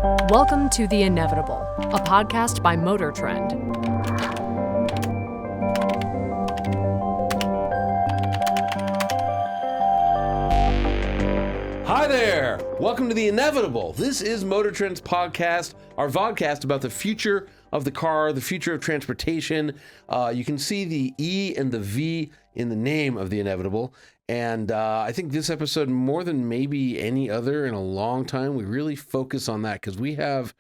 Welcome to The Inevitable, a podcast by MotorTrend. Hi there! Welcome to The Inevitable. This is MotorTrend's podcast, our vodcast about the future of the car, the future of transportation. You can see the E and the V in the name of The Inevitable. And I think this episode, more than maybe any other in a long time, we really focus on that because we have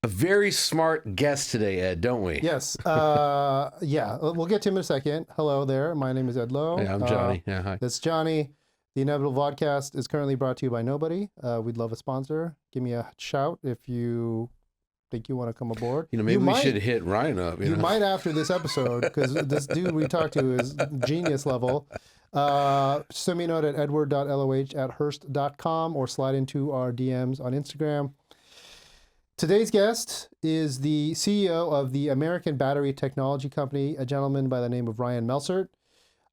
a very smart guest today, Ed, don't we? Yes. Yeah, we'll get to him in a second. Hello there. My name is Ed Lowe. Yeah, I'm Johnny. Hi. That's Johnny. The Inevitable Vodcast is currently brought to you by nobody. We'd love a sponsor. Give me a shout if you think you want to come aboard. You know, maybe we should hit Ryan up. You might after this episode, because this dude we talked to is genius level. Send me a note at edward.loh@hearst.com or slide into our DMs on Instagram. Today's guest is the CEO of the American Battery Technology Company, a gentleman by the name of Ryan Melsert.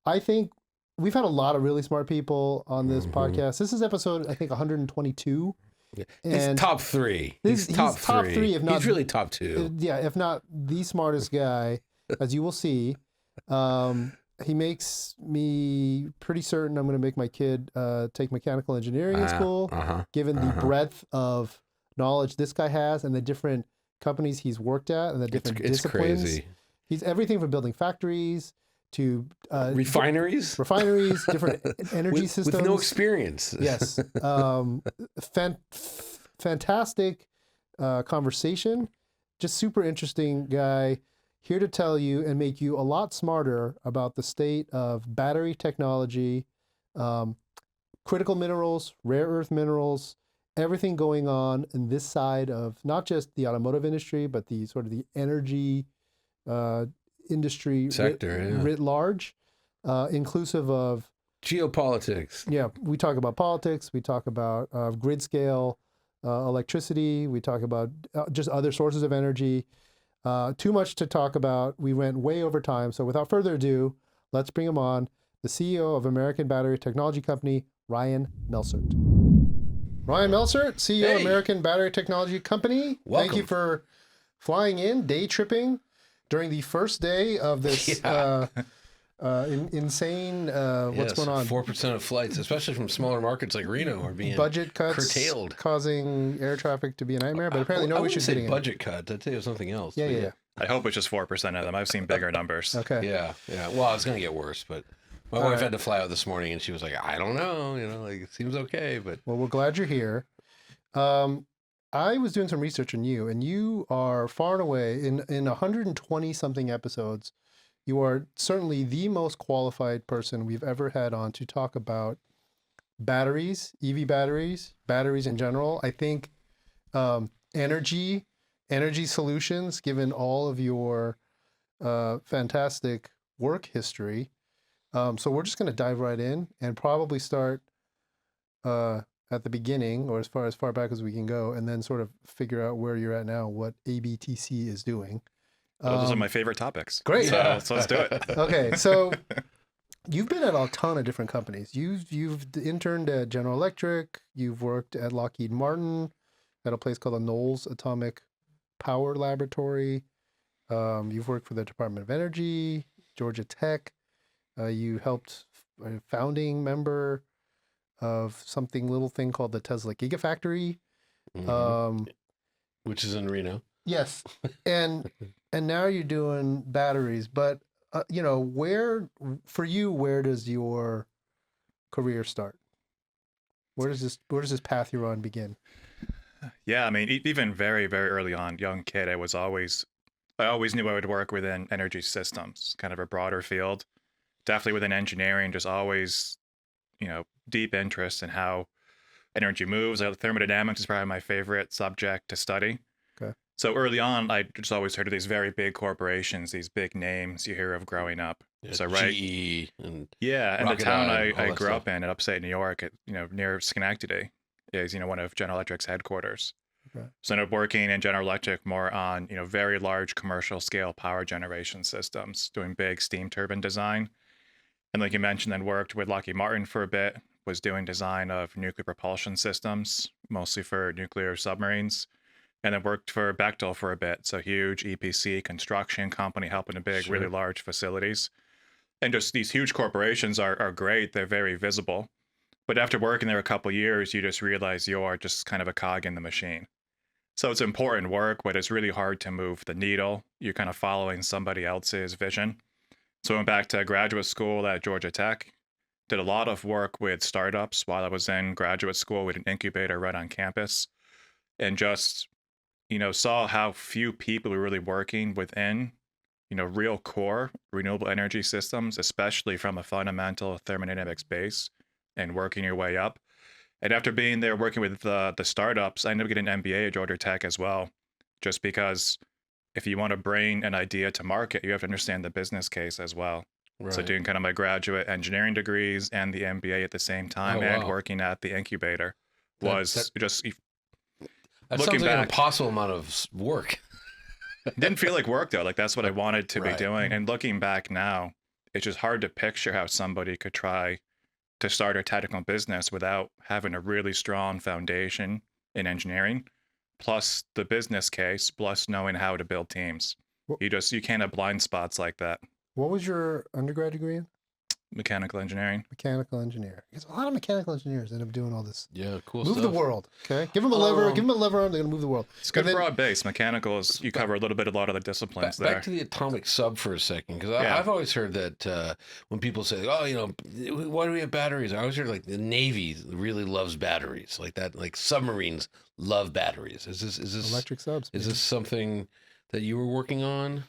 I think we've had a lot of really smart people on this podcast. This is episode, I think, 122. Yeah. He's top three. He's top three, if not. He's really top two. Yeah, if not the smartest guy, as you will see. He makes me pretty certain I'm going to make my kid take mechanical engineering in school, given the breadth of knowledge this guy has and the different companies he's worked at and the different disciplines. It's crazy. He's everything from building factories to refineries, different energy systems. With no experience. Yes. Fantastic conversation. Just super interesting guy. Here to tell you and make you a lot smarter about the state of battery technology, critical minerals, rare earth minerals, everything going on in this side of not just the automotive industry, but the sort of the energy industry sector writ large, inclusive of geopolitics. Yeah, we talk about politics. We talk about grid scale electricity. We talk about just other sources of energy. Too much to talk about. We went way over time. So without further ado, let's bring him on, the CEO of American Battery Technology Company, Ryan Melsert. Ryan Melsert, CEO of American Battery Technology Company. Welcome. Thank you for flying in, day tripping during the first day of this insane, what's going on? 4% of flights, especially from smaller markets like Reno, are being budget cuts curtailed, causing air traffic to be a nightmare. But apparently, no issues getting budget cuts. I'd say it was something else. Yeah. I hope it's just 4% of them. I've seen bigger numbers. Okay. Yeah. Well, it's going to get worse, but my wife had to fly out this morning, and she was like, "I don't know. Like it seems okay." But well, we're glad you're here. I was doing some research on you, and you are far and away in 120 something episodes. You are certainly the most qualified person we've ever had on to talk about batteries, EV batteries in general. I think energy solutions, given all of your fantastic work history. So we're just going to dive right in and probably start at the beginning, or as far back as we can go, and then sort of figure out where you're at now, what ABTC is doing. Those are my favorite topics. Great. So let's do it. Okay, so you've been at a ton of different companies. You've interned at General Electric. You've worked at Lockheed Martin, at a place called the Knowles Atomic Power Laboratory. You've worked for the Department of Energy, Georgia Tech. You helped a founding member of little thing called the Tesla Gigafactory, which is in Reno. Yes, and now you're doing batteries. But where does your career start? Where does this path you're on begin? Yeah, I mean, even very, very early on, young kid, I always knew I would work within energy systems, kind of a broader field. Definitely within engineering, just always, deep interest in how energy moves. Thermodynamics is probably my favorite subject to study. Okay. So early on, I just always heard of these very big corporations, these big names you hear of growing up. Yeah, so right, GE and and the town I grew stuff. up in upstate New York, near Schenectady, is one of General Electric's headquarters. Okay. So I ended up working in General Electric more on very large commercial scale power generation systems, doing big steam turbine design. And like you mentioned, then worked with Lockheed Martin for a bit, was doing design of nuclear propulsion systems, mostly for nuclear submarines, and then worked for Bechtel for a bit. So huge EPC construction company helping to big, really large facilities. And just these huge corporations are great. They're very visible. But after working there a couple of years, you just realize you are just kind of a cog in the machine. So it's important work, but it's really hard to move the needle. You're kind of following somebody else's vision. So I went back to graduate school at Georgia Tech, did a lot of work with startups while I was in graduate school with an incubator right on campus, and just, saw how few people were really working within, real core renewable energy systems, especially from a fundamental thermodynamics base and working your way up. And after being there working with the startups, I ended up getting an MBA at Georgia Tech as well, just because if you want to bring an idea to market, you have to understand the business case as well. Right. So doing kind of my graduate engineering degrees and the MBA at the same time and working at the incubator was just that looking sounds like back, an impossible amount of work. Didn't feel like work though. Like that's what I wanted to be doing. And looking back now, it's just hard to picture how somebody could try to start a technical business without having a really strong foundation in engineering, plus the business case, plus knowing how to build teams. You can't have blind spots like that. What was your undergrad degree in? Mechanical engineering. Mechanical engineer. Because a lot of mechanical engineers end up doing all this. Yeah, cool Move stuff. the world. Okay, give them a lever. Give them a lever arm. They're gonna move the world. It's good broad base. Mechanical is you cover a lot of the disciplines there. Back to the atomic sub for a second, because I've always heard that when people say, "Oh, why do we have batteries?" I always heard like the Navy really loves batteries, like that. Like submarines love batteries. Is this electric subs? Is this something that you were working on?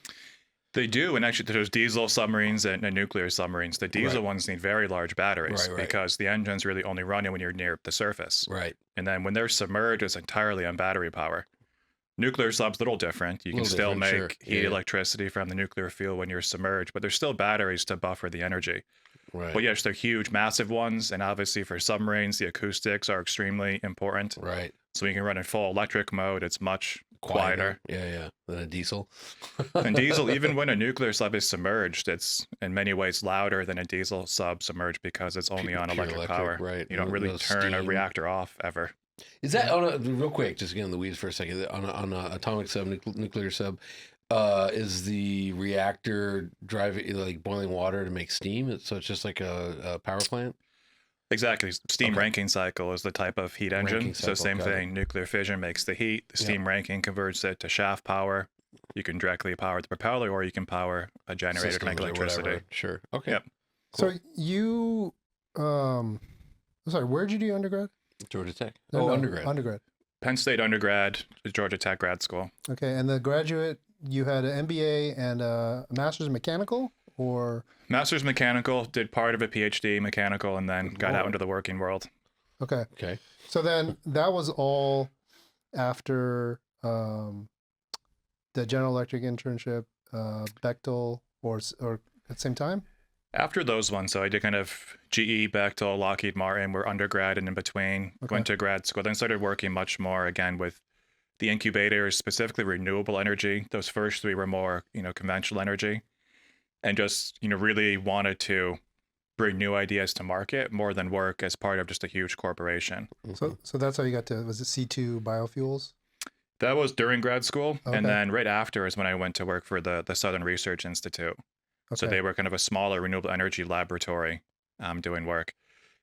They do, and actually there's diesel submarines and nuclear submarines. The diesel ones need very large batteries because the engine's really only running when you're near the surface. Right. And then when they're submerged, it's entirely on battery power. Nuclear sub's a little different. You can still make heat electricity from the nuclear fuel when you're submerged, but there's still batteries to buffer the energy. Right. But yes, they're huge, massive ones, and obviously for submarines, the acoustics are extremely important. Right. So when you can run in full electric mode, it's much quieter. Yeah, than a diesel. And diesel, even when a nuclear sub is submerged, it's in many ways louder than a diesel sub submerged because it's only on electric power. Right. You don't really turn a reactor off ever. Is that real quick? Just get in the weeds for a second. On a atomic sub, nuclear sub, is the reactor driving like boiling water to make steam? So it's just like a power plant. Exactly. Steam ranking cycle is the type of heat engine. So same thing. Nuclear fission makes the heat. The steam ranking converts it to shaft power. You can directly power the propeller, or you can power a generator to make electricity. Sure. Okay. Yep. Cool. So you, sorry, where'd you do undergrad? Georgia Tech. Undergrad. Undergrad. Penn State undergrad, Georgia Tech grad school. Okay, and the graduate, you had an MBA and a master's in mechanical, or? Master's mechanical, did part of a PhD mechanical, and then got out into the working world. Okay. So then that was all after the General Electric internship, Bechtel, or at the same time? After those ones, so I did kind of GE, Bechtel, Lockheed Martin, were undergrad, and in between went to grad school. Then started working much more again with the incubators, specifically renewable energy. Those first three were more, conventional energy, and just, really wanted to bring new ideas to market more than work as part of just a huge corporation. So that's how you got to, was it C2 biofuels? That was during grad school. Okay. And then right after is when I went to work for the Southern Research Institute. Okay. So they were kind of a smaller renewable energy laboratory doing work.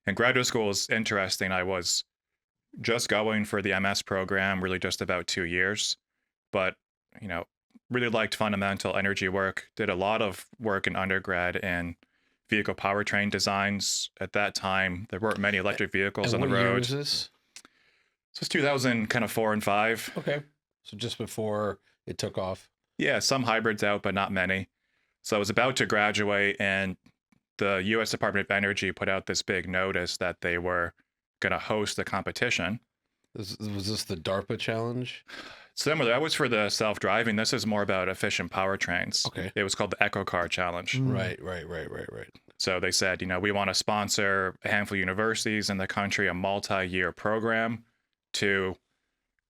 And graduate school is interesting. I was just going for the MS program, really just about 2 years, but, really liked fundamental energy work, did a lot of work in undergrad in vehicle powertrain designs. At that time, there weren't many electric vehicles on the road. What year was this? So it's 2004 and 5. Okay. So just before it took off. Yeah, some hybrids out, but not many. So I was about to graduate, and the U.S. Department of Energy put out this big notice that they were going to host a competition. Was this the DARPA challenge? Similar. That was for the self-driving. This is more about efficient powertrains. Okay. It was called the EcoCar Challenge. Right. So they said, we want to sponsor a handful of universities in the country, a multi-year program to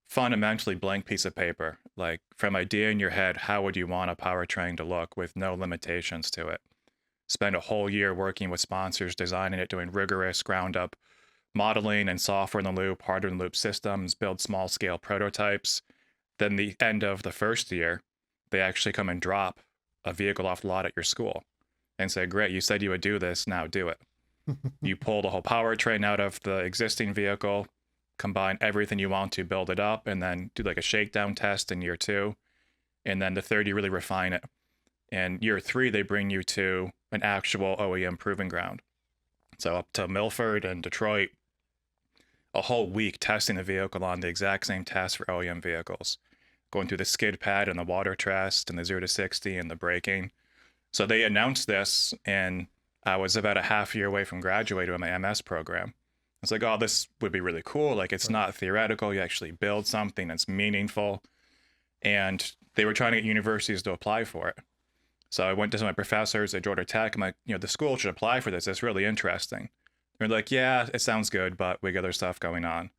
fundamentally blank piece of paper. Like from idea in your head, how would you want a powertrain to look with no limitations to it? Spend a whole year working with sponsors, designing it, doing rigorous ground up modeling and software in the loop, hardware in the loop systems, build small scale prototypes. Then the end of the first year, they actually come and drop a vehicle off the lot at your school and say, great, you said you would do this, now do it. You pull the whole powertrain out of the existing vehicle, combine everything you want to, build it up, and then do like a shakedown test in year 2. And then the third, you really refine it. And year 3, they bring you to an actual OEM proving ground. So up to Milford and Detroit, a whole week testing the vehicle on the exact same test for OEM vehicles, going through the skid pad and the water test and the 0 to 60 and the braking. So they announced this, and I was about a half year away from graduating with my MS program. It's like, oh, this would be really cool. Like, it's not theoretical. You actually build something that's meaningful. And they were trying to get universities to apply for it. So I went to some of my professors at Georgia Tech. I'm like, the school should apply for this. It's really interesting. They're like, yeah, it sounds good, but we got other stuff going on.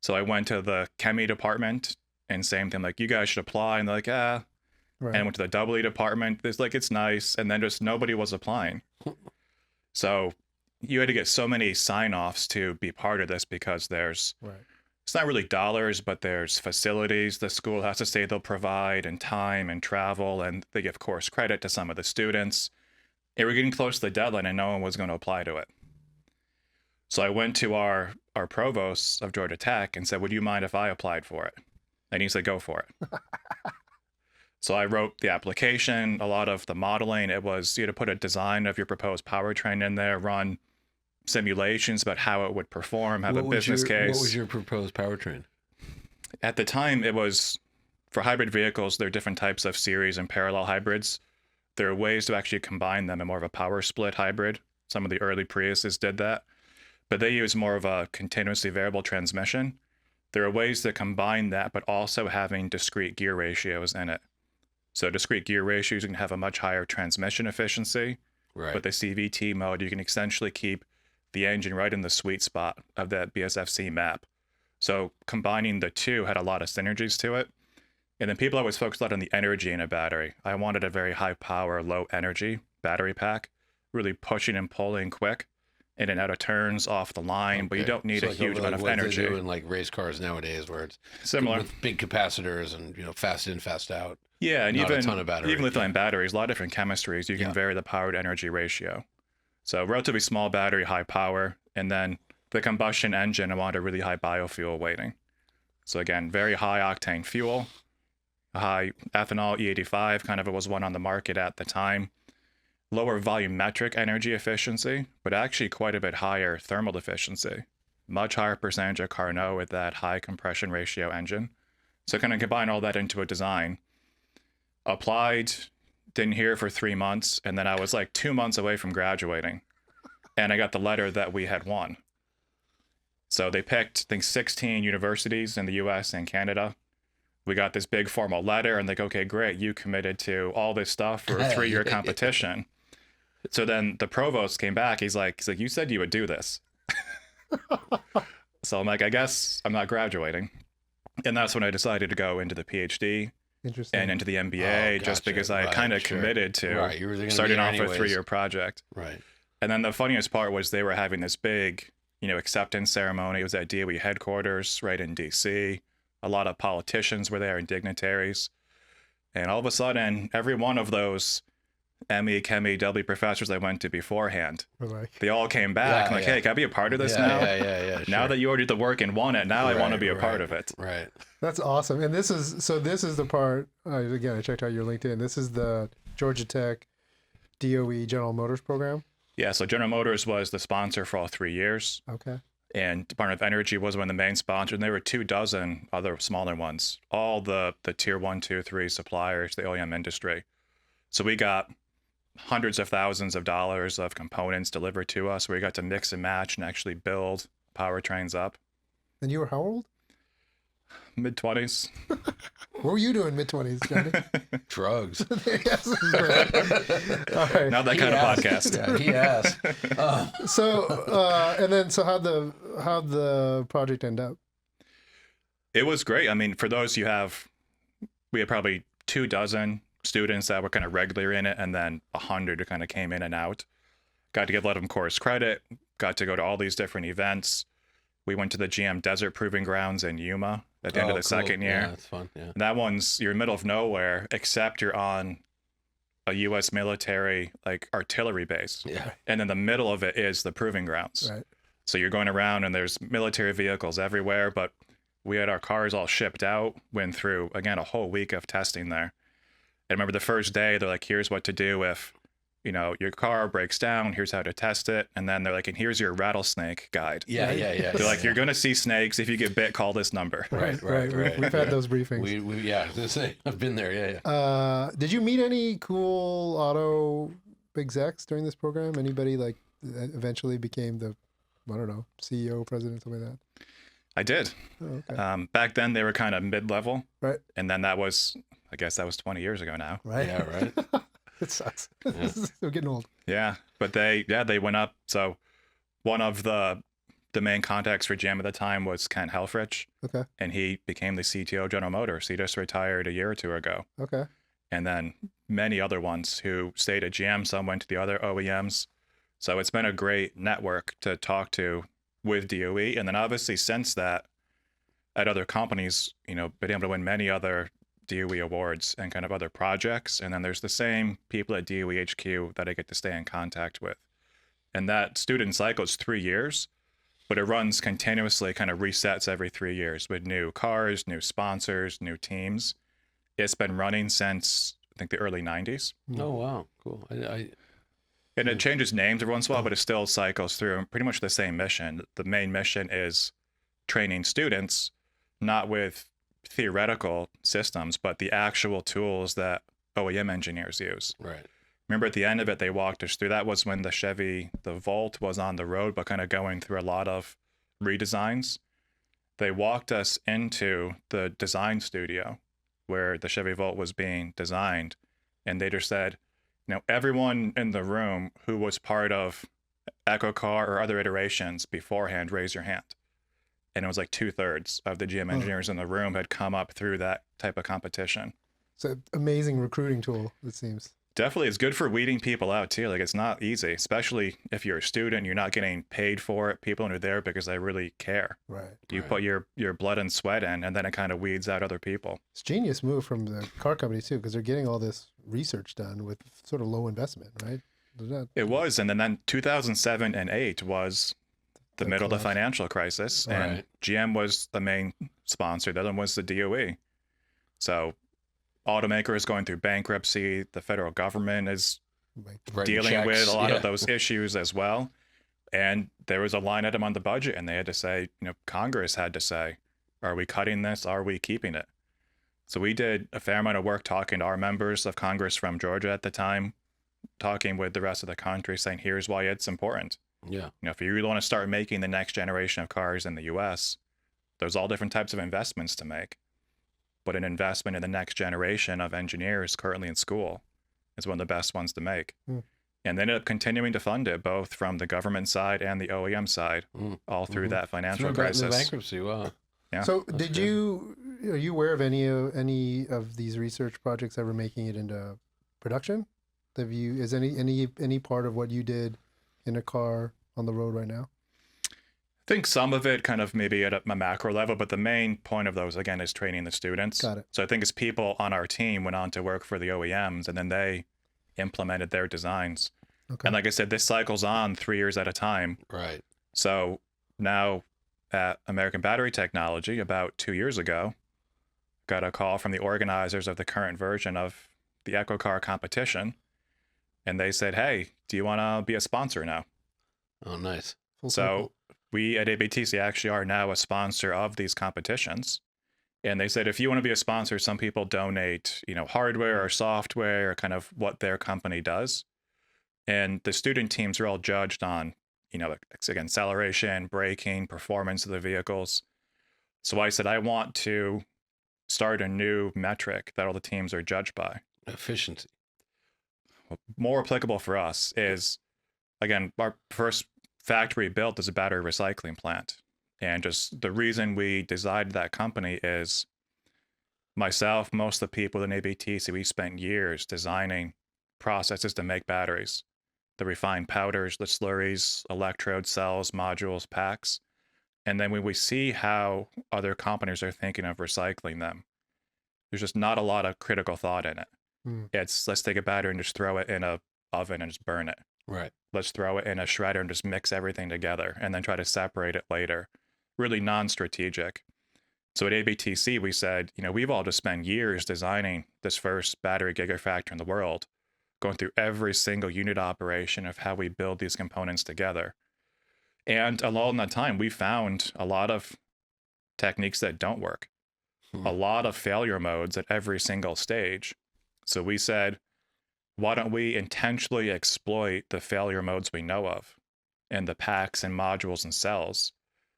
So I went to the chemistry department, and same thing, like, you guys should apply. And they're like, ah. Right. And I went to the EE department. It's like, it's nice. And then just nobody was applying. So you had to get so many sign-offs to be part of this, because there's, it's not really dollars, but there's facilities the school has to say they'll provide, and time and travel, and they give course credit to some of the students. And we're getting close to the deadline, and no one was going to apply to it. So I went to our provost of Georgia Tech and said, would you mind if I applied for it? And he said, go for it. So I wrote the application, a lot of the modeling. It was, you had to put a design of your proposed powertrain in there, run simulations about how it would perform, have a business case. What was your proposed powertrain? At the time, it was, for hybrid vehicles, there are different types of series and parallel hybrids. There are ways to actually combine them in more of a power split hybrid. Some of the early Priuses did that, but they use more of a continuously variable transmission. There are ways to combine that, but also having discrete gear ratios in it. So discrete gear ratios, you can have a much higher transmission efficiency. Right. With the CVT mode, you can essentially keep the engine right in the sweet spot of that BSFC map. So combining the two had a lot of synergies to it. And then people always focus a lot on the energy in a battery. I wanted a very high power, low energy battery pack, really pushing and pulling quick, in and out of turns, off the line, but you don't need a huge amount of energy. What they do in like race cars nowadays, where it's similar with big capacitors and fast in, fast out. Yeah, and not even a ton of battery. Even lithium batteries, a lot of different chemistries, you can vary the power to energy ratio. So relatively small battery, high power, and then the combustion engine, I wanted a really high biofuel weighting. So again, very high octane fuel, high ethanol, E85, kind of it was one on the market at the time. Lower volumetric energy efficiency, but actually quite a bit higher thermal efficiency. Much higher percentage of Carnot with that high compression ratio engine. So kind of combine all that into a design. Applied, didn't hear for 3 months, and then I was like 2 months away from graduating. And I got the letter that we had won. So they picked, I think, 16 universities in the US and Canada. We got this big formal letter, and like, okay, great, you committed to all this stuff for a 3-year competition. So then the provost came back. He's like, you said you would do this. So I'm like, I guess I'm not graduating. And that's when I decided to go into the PhD and into the MBA, just because I kind of committed to starting off a 3-year project. Right. And then the funniest part was they were having this big, acceptance ceremony. It was at DOE headquarters right in DC. A lot of politicians were there and dignitaries. And all of a sudden, every one of those ME, Chemie, W professors I went to beforehand, they all came back. I'm like, hey, can I be a part of this now? Yeah. Now that you already did the work and won it, now I want to be a part of it. Right. That's awesome. And this is the part, again, I checked out your LinkedIn. This is the Georgia Tech DOE General Motors program. Yeah, so General Motors was the sponsor for all 3 years. Okay. And Department of Energy was one of the main sponsors, and there were 24 other smaller ones, all the tier 1, 2, 3 suppliers, the OEM industry. So we got hundreds of thousands of dollars of components delivered to us, where we got to mix and match and actually build powertrains up. And you were how old? Mid-20s. What were you doing mid-20s, Johnny? Drugs. Yes, this is great. All right. Not that kind of podcast. Yeah, he asked. So how'd the project end up? It was great. I mean, for those we had probably 24 students that were kind of regular in it, and then 100 who kind of came in and out. Got to give a lot of them course credit, got to go to all these different events. We went to the GM Desert Proving Grounds in Yuma at the end of the second year. Yeah, that's fun. Yeah. That one's, you're in the middle of nowhere, except you're on a U.S. military like artillery base. Yeah. And in the middle of it is the proving grounds. Right. So you're going around and there's military vehicles everywhere, but we had our cars all shipped out, went through, again, a whole week of testing there. I remember the first day, they're like, here's what to do if, you know, your car breaks down, here's how to test it. And then they're like, and here's your rattlesnake guide. Yeah. They're like, you're going to see snakes. If you get bit, call this number. Right. We've had those briefings. We yeah, I was gonna say, I've been there. Yeah. Did you meet any cool auto execs during this program? Anybody like that eventually became the, I don't know, CEO, president, something like that? I did. Oh, okay. Back then, they were kind of mid-level. Right. And then that was, I guess that was 20 years ago now. Right. Yeah. Right. It sucks. Yeah. We're getting old. Yeah. But they went up. So one of the main contacts for GM at the time was Kent Helfrich. Okay. And he became the CTO of General Motors. He just retired a year or two ago. Okay. And then many other ones who stayed at GM. Some went to the other OEMs. So it's been a great network to talk to with DOE. And then obviously since that, at other companies, you know, been able to win many other DOE awards and kind of other projects. And then there's the same people at DOE HQ that I get to stay in contact with. And that student cycle is 3 years, but it runs continuously, kind of resets every 3 years with new cars, new sponsors, new teams. It's been running since, I think, the early 90s. Oh wow, cool. And it changes names every once in a while, but it still cycles through pretty much the same mission. The main mission is training students, not with theoretical systems, but the actual tools that OEM engineers use. Right. Remember at the end of it, they walked us through. That was when the Volt was on the road, but kind of going through a lot of redesigns. They walked us into the design studio where the Chevy Volt was being designed. And they just said, you know, everyone in the room who was part of EcoCar or other iterations beforehand, raise your hand. And it was like 2/3 of the GM engineers in the room had come up through that type of competition. It's an amazing recruiting tool, it seems. Definitely, it's good for weeding people out too. Like, it's not easy, especially if you're a student, you're not getting paid for it. People are there because they really care. Right. You put your blood and sweat in, and then it kind of weeds out other people. It's a genius move from the car company too, because they're getting all this research done with sort of low investment, right? It was, and then 2007 and 8 was the middle of the collapse. financial crisis, and Right. GM was the main sponsor. The other one was the DOE. So automakers going through bankruptcy, the federal government is Like, Writing dealing with checks, a lot yeah. of those issues as well. And there was a line item on the budget, and they had to say, you know, Congress had to say, are we cutting this? Are we keeping it? So we did a fair amount of work talking to our members of Congress from Georgia at the time, talking with the rest of the country, saying, here's why it's important. Yeah. You know, if you really want to start making the next generation of cars in the US, there's all different types of investments to make. But an investment in the next generation of engineers currently in school is one of the best ones to make. Mm. And they ended up continuing to fund it, both from the government side and the OEM side, all through that financial Through the crisis. bankruptcy. Wow. Yeah. So That's did good. are you aware of any of these research projects ever making it into production? Is any part of what you did in a car on the road right now? I think some of it kind of maybe at a macro level, but the main point of those, again, is training the students. Got it. So I think as people on our team went on to work for the OEMs, and then they implemented their designs. Okay. And like I said, this cycles on 3 years at a time. Right. So now at American Battery Technology, about 2 years ago, got a call from the organizers of the current version of the EcoCar competition. And they said, hey, do you want to be a sponsor now? Oh, nice. Full So circle. we at ABTC actually are now a sponsor of these competitions. And they said, if you want to be a sponsor, some people donate, you know, hardware or software or kind of what their company does. And the student teams are all judged on, you know, again, acceleration, braking, performance of the vehicles. So I said, I want to start a new metric that all the teams are judged by. Efficiency. More applicable for us is, again, our first factory built as a battery recycling plant. And just the reason we designed that company is myself, most of the people in ABTC, we spent years designing processes to make batteries. the refined powders, the slurries, electrodes, cells, modules, packs. And then when we see how other companies are thinking of recycling them, there's just not a lot of critical thought in it. It's let's take a battery and just throw it in a oven and just burn it. Right. Let's throw it in a shredder and just mix everything together and then try to separate it later. Really non-strategic. So at ABTC, we said, we've all just spent years designing this first battery gigafactory in the world, going through every single unit operation of how we build these components together. And along that time, we found a lot of techniques that don't work, a lot of failure modes at every single stage. So we said, why don't we intentionally exploit the failure modes we know of and the packs and modules and cells,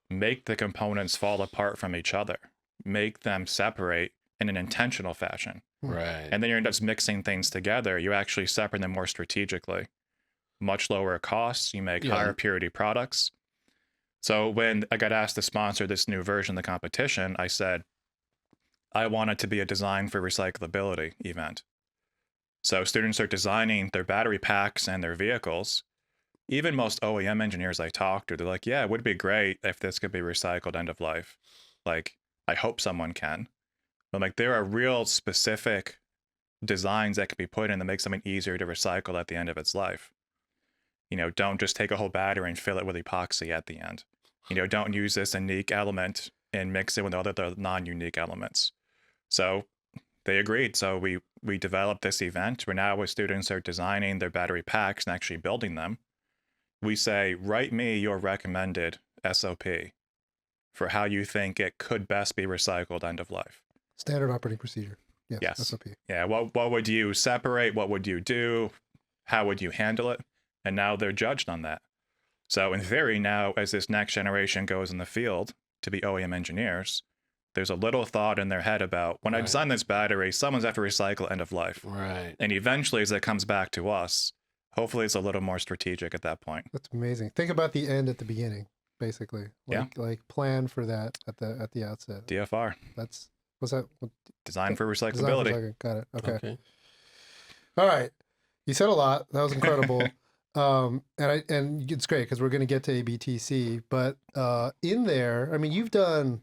make the components fall apart from each other, make them separate in an intentional fashion. Right. And then you're just mixing things together. You actually separate them more strategically. Much lower costs. You make higher purity products. So when I got asked to sponsor this new version of the competition, I said, I want it to be a design for recyclability event. So students are designing their battery packs and their vehicles. Even most OEM engineers I talk to, they're like, yeah, it would be great if this could be recycled end of life. Like, I hope someone can. But like, there are real specific designs that can be put in that make something easier to recycle at the end of its life. Don't just take a whole battery and fill it with epoxy at the end. Don't use this unique element and mix it with other non-unique elements. So they agreed. So we developed this event where now students are designing their battery packs and actually building them. We say, write me your recommended SOP for how you think it could best be recycled end of life. Standard operating procedure. Yes. SOP. Yeah. What would you separate? What would you do? How would you handle it? And now they're judged on that. So in theory, now as this next generation goes in the field to be OEM engineers, there's a little thought in their head about when I design this battery, someone's have to recycle end of life. Right. And eventually, as it comes back to us, hopefully it's a little more strategic at that point. That's amazing. Think about the end at the beginning, basically. Like plan for that at the outset. DFR. What's that? Design for recyclability. Design for Got it. Okay. All right. You said a lot. That was incredible. And it's great because we're going to get to ABTC, but in there, I mean, you've done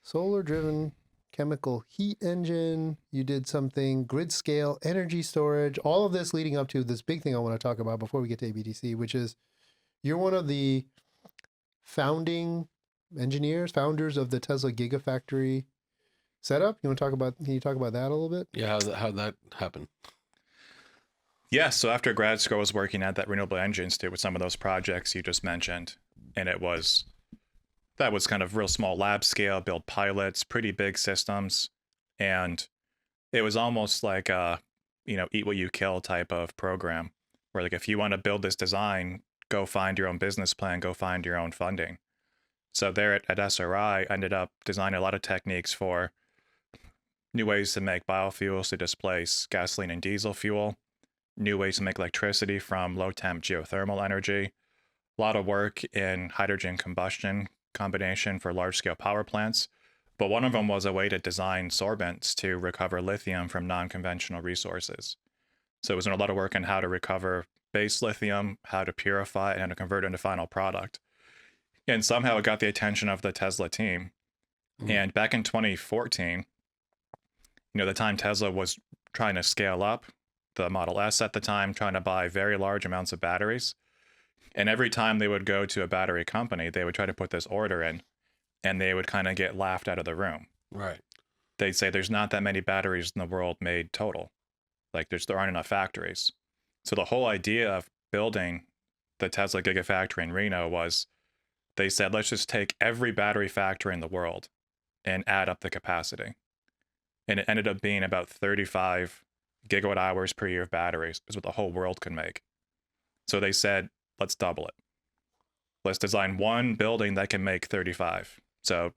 solar-driven chemical heat engine. You did something grid scale energy storage. All of this leading up to this big thing I want to talk about before we get to ABTC, which is you're one of the founders of the Tesla Gigafactory setup. Can you talk about that a little bit? Yeah, how'd that happen? Yeah, so after grad school, I was working at that Renewable Energy Institute with some of those projects you just mentioned. And that was kind of real small lab scale, build pilots, pretty big systems. And it was almost like a, eat what you kill type of program where like, if you want to build this design, go find your own business plan, go find your own funding. So there at SRI, I ended up designing a lot of techniques for new ways to make biofuels to displace gasoline and diesel fuel, new ways to make electricity from low-temp geothermal energy, a lot of work in hydrogen combustion combination for large-scale power plants. But one of them was a way to design sorbents to recover lithium from non-conventional resources. So it was a lot of work on how to recover base lithium, how to purify it, and how to convert it into final product. And somehow it got the attention of the Tesla team. And back in 2014, the time Tesla was trying to scale up the Model S at the time, trying to buy very large amounts of batteries. And every time they would go to a battery company, they would try to put this order in, and they would kind of get laughed out of the room. Right. They'd say there's not that many batteries in the world made total. Like there aren't enough factories. So the whole idea of building the Tesla Gigafactory in Reno was they said, let's just take every battery factory in the world and add up the capacity. And it ended up being about 35 gigawatt hours per year of batteries is what the whole world could make. So they said, let's double it. Let's design one building that can make 35. So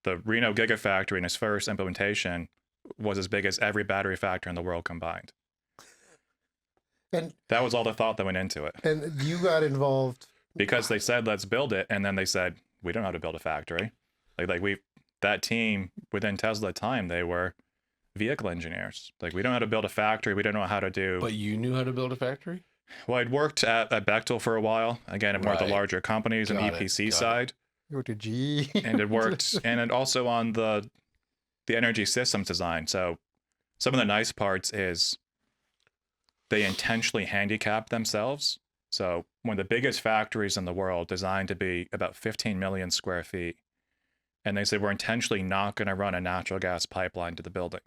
the Reno Gigafactory in its first implementation was as big as every battery factory in the world combined. And that was all the thought that went into it. And you got involved because they said, let's build it. And then they said, we don't know how to build a factory. That team within Tesla at the time, they were vehicle engineers. Like, we don't know how to build a factory. We don't know how to do. But you knew how to build a factory? Well, I'd worked at Bechtel for a while, again, at one of the Right. larger companies on the Got it, EPC got it. side. You went to G. And it worked, and it also on the energy systems design. So some of the nice parts is they intentionally handicap themselves. So one of the biggest factories in the world, designed to be about 15 million square feet, and they said we're intentionally not going to run a natural gas pipeline to the building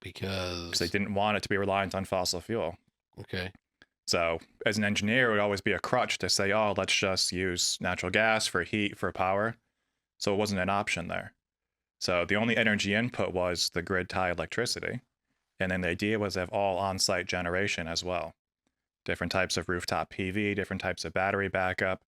because they didn't want it to be reliant on fossil fuel. Okay. So as an engineer, it would always be a crutch to say, oh, let's just use natural gas for heat, for power. So it wasn't an option there. So the only energy input was the grid tie electricity. And then the idea was to have all on-site generation as well. Different types of rooftop PV, different types of battery backup.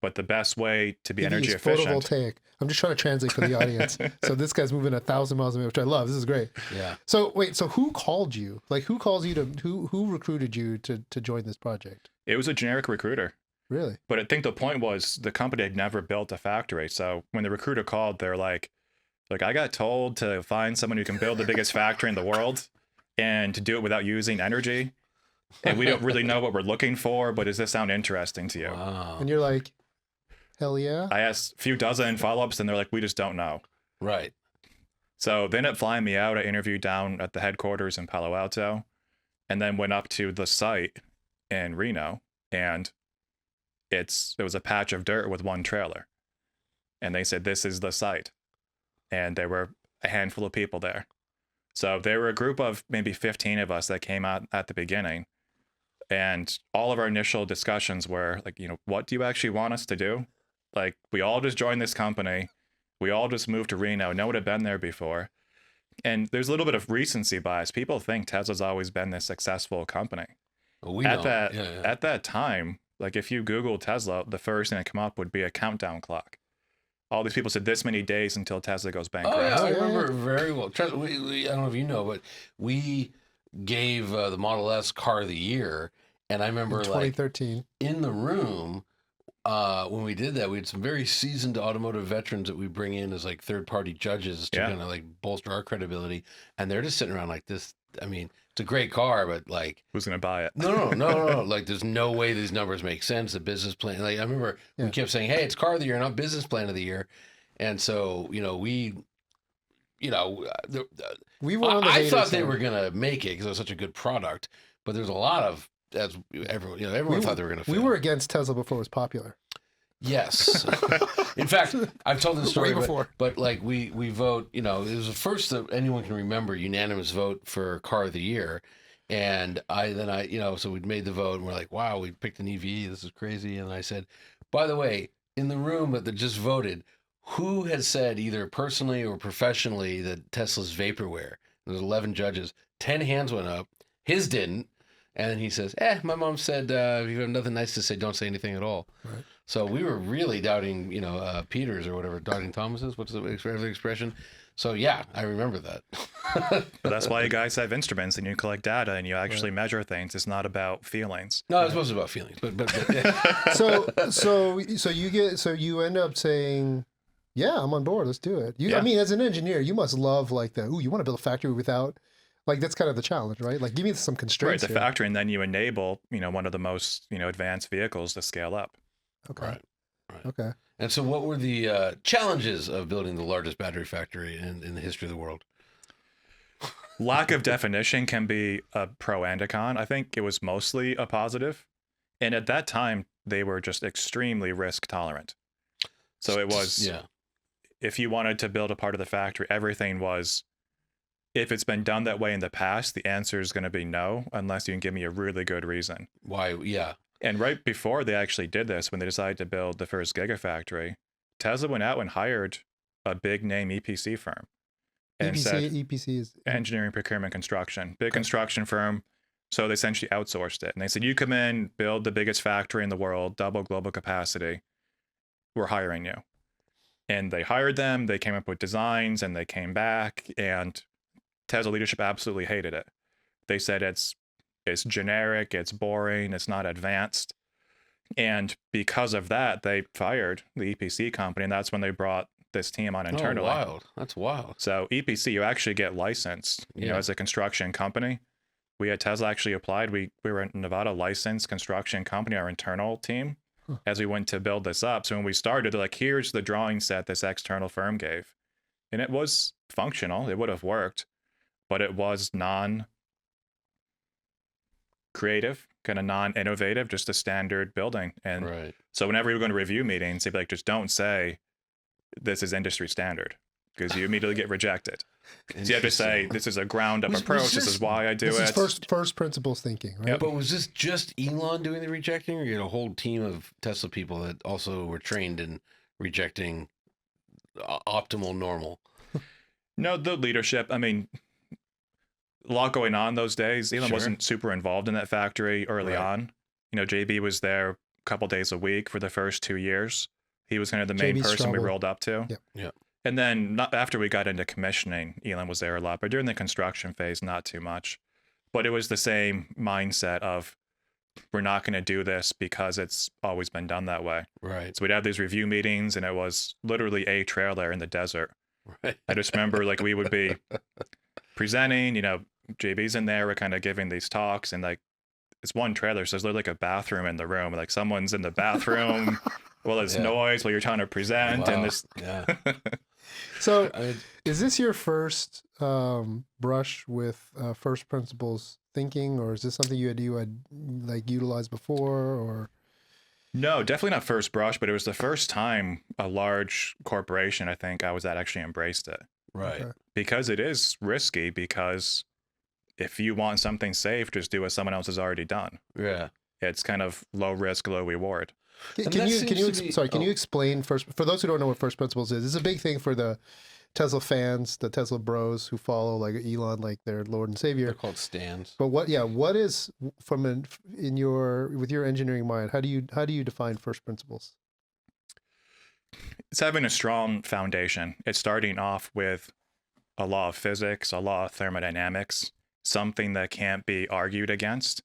But the best way to be PV energy is efficient. photovoltaic. I'm just trying to translate for the audience. So this guy's moving 1,000 miles a minute, which I love. This is great. Yeah. So wait, so who called you? Like who calls you to who recruited you to join this project? It was a generic recruiter. Really? But I think the point was the company had never built a factory. So when the recruiter called, they're like, I got told to find someone who can build the biggest factory in the world and to do it without using energy. And we don't really know what we're looking for, but does this sound interesting to you? Wow. And you're like, hell yeah. I asked a few dozen follow-ups and they're like, we just don't know. Right. So they ended up flying me out. I interviewed down at the headquarters in Palo Alto and then went up to the site in Reno, and it was a patch of dirt with one trailer. And they said, this is the site. And there were a handful of people there. So there were a group of maybe 15 of us that came out at the beginning. And all of our initial discussions were like, what do you actually want us to do? Like, we all just joined this company. We all just moved to Reno. No one had been there before. And there's a little bit of recency bias. People think Tesla's always been this successful company. Well, we At know. At that time, like if you Google Tesla, the first thing that come up would be a countdown clock. All these people said this many days until Tesla goes bankrupt. Oh, yeah, I yeah, remember very well. I don't know if you know, but we gave the Model S Car of the Year, and I remember In like 2013. in the room when we did that, we had some very seasoned automotive veterans that we bring in as like third-party judges to Yeah. kind of like bolster our credibility, and they're just sitting around like this. I mean, it's a great car, but like, Who's going to buy it? no. Like, there's no way these numbers make sense. The business plan. Like, I remember we Yeah. kept saying, "Hey, it's car of the year, not business plan of the year," and so we. We were on the I hater thought they side. were gonna make it because it was such a good product, but there's a lot of as everyone everyone thought they were gonna. We fail. were against Tesla before it was popular. Yes. In fact, I've told this story Way before. but like we vote. It was the first that anyone can remember unanimous vote for car of the year, and I so we'd made the vote and we're like, wow, we picked an EV. This is crazy. And I said, by the way, in the room that just voted, who has said either personally or professionally that Tesla's vaporware? There's 11 judges. 10 hands went up. His didn't. And then he says, my mom said, if you have nothing nice to say, don't say anything at all. Right. So we were really doubting, Peters or whatever, doubting Thomas's, what's the expression? So yeah, I remember that. But that's why you guys have instruments and you collect data and you actually measure things. It's not about feelings. No, it's supposed to be about feelings, but yeah. So you end up saying, yeah, I'm on board. Let's do it. I Yeah. mean, as an engineer, you must love like you want to build a factory without, like, that's kind of the challenge, right? Like, give me some Right, constraints. the here. factory, and then you enable, one of the most, advanced vehicles to scale up. Okay. Right. Okay. And so what were the challenges of building the largest battery factory in the history of the world? Lack of definition can be a pro and a con. I think it was mostly a positive. And at that time, they were just extremely risk tolerant. So it was, Yeah. if you wanted to build a part of the factory, everything was, if it's been done that way in the past, the answer is going to be no, unless you can give me a really good reason. Why? Yeah. And right before they actually did this, when they decided to build the first Gigafactory, Tesla went out and hired a big name EPC firm. And said, EPC is engineering, procurement, construction, big construction firm. So they essentially outsourced it. And they said, you come in, build the biggest factory in the world, double global capacity. We're hiring you. And they hired them. They came up with designs and they came back. And Tesla leadership absolutely hated it. They said it's generic, it's boring, it's not advanced. And because of that, they fired the EPC company. And that's when they brought this team on internally. Oh, wild. That's wild. So EPC, you actually get licensed, Yeah. as a construction company. we at Tesla actually applied. We were a Nevada licensed construction company, our internal team, as we went to build this up. So when we started, they're like, here's the drawing set this external firm gave. And it was functional. It would have worked, but it was non-creative, kind of non-innovative, just a standard building. And so whenever we were going to review meetings, they'd be like, just don't say this is industry standard, because you immediately get rejected. So you have to say, this is a ground-up approach. This is why I do it. This is first principles thinking, right? But was this just Elon doing the rejecting, or you had a whole team of Tesla people that also were trained in rejecting optimal normal? No, the leadership. I mean, a lot going on those days. Elon wasn't super involved in that factory early on. You know, JB was there a couple days a week for the first 2 years. He was kind of the main person we rolled up to. Yeah. And then after we got into commissioning, Elon was there a lot. But during the construction phase, not too much. But it was the same mindset of, we're not going to do this because it's always been done that way. Right. So we'd have these review meetings, and it was literally a trailer in the desert. Right. I just remember, like, we would be presenting, you know, JB's in there, we're kind of giving these talks, and like, it's one trailer, so there's literally like a bathroom in the room. Like, someone's in the bathroom. Well, there's noise while you're trying to present. Wow. And this. Yeah. So, is this your first brush with first principles thinking, or is this something you had like utilized before, or? No, definitely not first brush, but it was the first time a large corporation, I think I was at, actually embraced it. Right. Okay. Because it is risky, because if you want something safe, just do what someone else has already done. Yeah. It's kind of low risk, low reward. Can you explain first, for those who don't know what first principles is? It's a big thing for the Tesla fans, the Tesla bros who follow like Elon, like their Lord and Savior. They're called stands. But what is with your engineering mind? How do you define first principles? It's having a strong foundation. It's starting off with a law of physics, a law of thermodynamics, something that can't be argued against.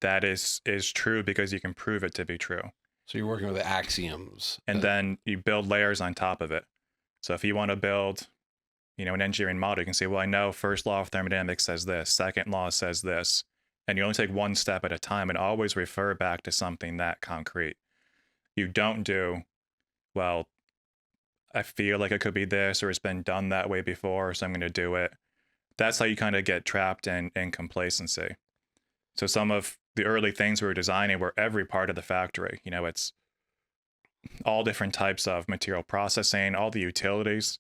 That is true because you can prove it to be true. So you're working with the axioms. And then you build layers on top of it. So if you want to build, you know, an engineering model, you can say, well, I know first law of thermodynamics says this, second law says this, and you only take one step at a time and always refer back to something that concrete. You don't do, well, I feel like it could be this, or it's been done that way before, so I'm going to do it. That's how you kind of get trapped in complacency. So some of the early things we were designing were every part of the factory. You know, it's all different types of material processing, all the utilities.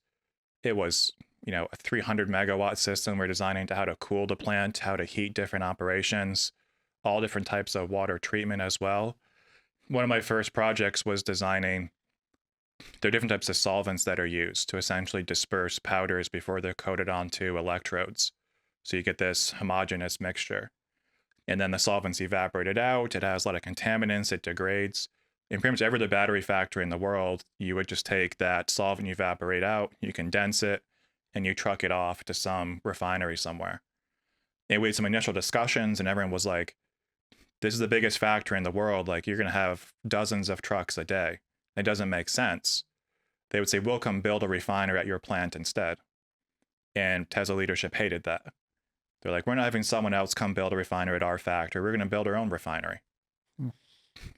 It was, you know, a 300 megawatt system we're designing to how to cool the plant, how to heat different operations, all different types of water treatment as well. One of my first projects was designing, there are different types of solvents that are used to essentially disperse powders before they're coated onto electrodes. So you get this homogeneous mixture. And then the solvent's evaporated out. It has a lot of contaminants. It degrades. In pretty much every other battery factory in the world, you would just take that solvent, you evaporate out, you condense it, and you truck it off to some refinery somewhere. And we had some initial discussions, and everyone was like, this is the biggest factory in the world. Like, you're going to have dozens of trucks a day. It doesn't make sense. They would say, we'll come build a refinery at your plant instead. And Tesla leadership hated that. They're like, we're not having someone else come build a refinery at our factory. We're going to build our own refinery.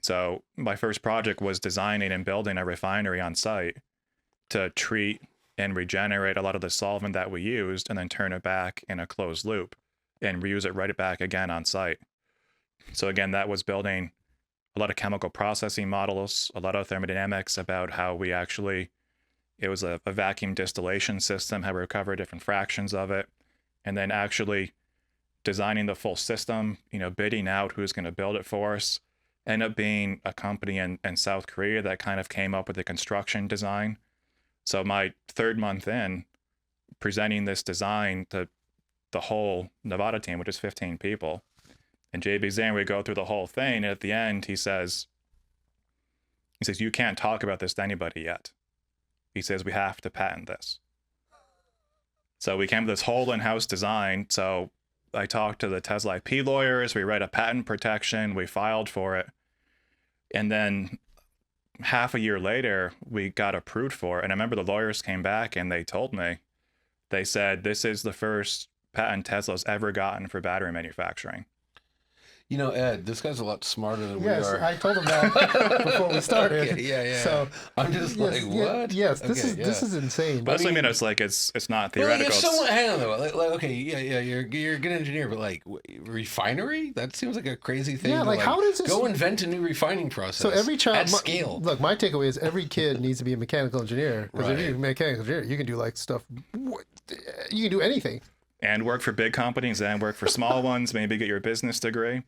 So my first project was designing and building a refinery on site to treat and regenerate a lot of the solvent that we used, and then turn it back in a closed loop and reuse it right back again on site. So again, that was building a lot of chemical processing models, a lot of thermodynamics about how we actually, it was a vacuum distillation system, how we recover different fractions of it, and then actually designing the full system, you know, bidding out who's going to build it for us. Ended up being a company in South Korea that kind of came up with the construction design. So my third month in, presenting this design to the whole Nevada team, which is 15 people, and JB's there, and we go through the whole thing, and at the end, he says, you can't talk about this to anybody yet. He says, we have to patent this. So we came to this whole in-house design. So I talked to the Tesla IP lawyers, we read a patent protection, we filed for it. And then half a year later, we got approved for it. And I remember the lawyers came back and they told me, they said, this is the first patent Tesla's ever gotten for battery manufacturing. You know, Ed, this guy's a lot smarter than Yes, we are. I told him that before we started. Okay, yeah. So I'm just like, what? Yes, this Okay, is this is insane. But that's what I mean. It's like it's not theoretical. Well, if someone, hang on though. Okay, yeah, you're a good engineer, but like refinery, that seems like a crazy thing. Yeah, to, like, how does this go invent a new refining process? So every child at scale. Look, my takeaway is every kid needs to be a mechanical engineer, because if Right. you're a mechanical engineer, you can do like stuff. You can do anything. And work for big companies and work for small ones, maybe get your business degree.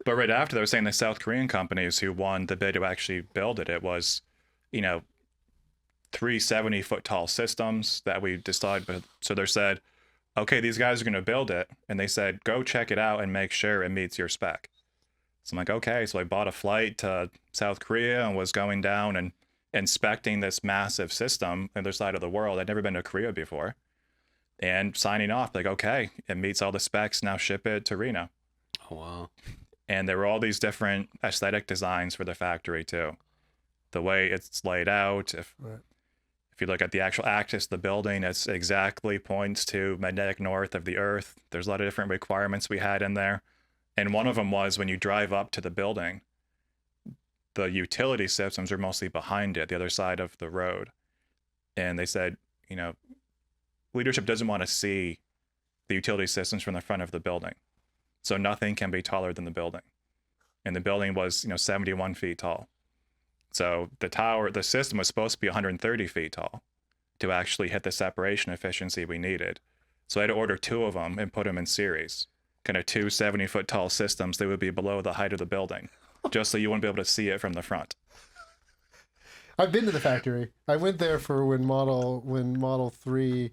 But right after, they were saying the South Korean companies who won the bid to actually build it, it was, 370-foot tall systems that we decided. But so they said, okay, these guys are going to build it. And they said, go check it out and make sure it meets your spec. So I'm like, okay. So I bought a flight to South Korea and was going down and inspecting this massive system on the other side of the world. I'd never been to Korea before. And signing off, like, okay, it meets all the specs. Now ship it to Reno. Oh, wow. And there were all these different aesthetic designs for the factory too. The way it's laid out, if you look at the actual axis of the building, it exactly points to magnetic north of the Earth. There's a lot of different requirements we had in there. And one of them was when you drive up to the building, the utility systems are mostly behind it, the other side of the road. And they said, leadership doesn't want to see the utility systems from the front of the building. So nothing can be taller than the building. And the building was, 71 feet tall. So the system was supposed to be 130 feet tall to actually hit the separation efficiency we needed. So I had to order 2 of them and put them in series. Kind of 2 70-foot tall systems. They would be below the height of the building, just so you wouldn't be able to see it from the front. I've been to the factory. I went there for when Model 3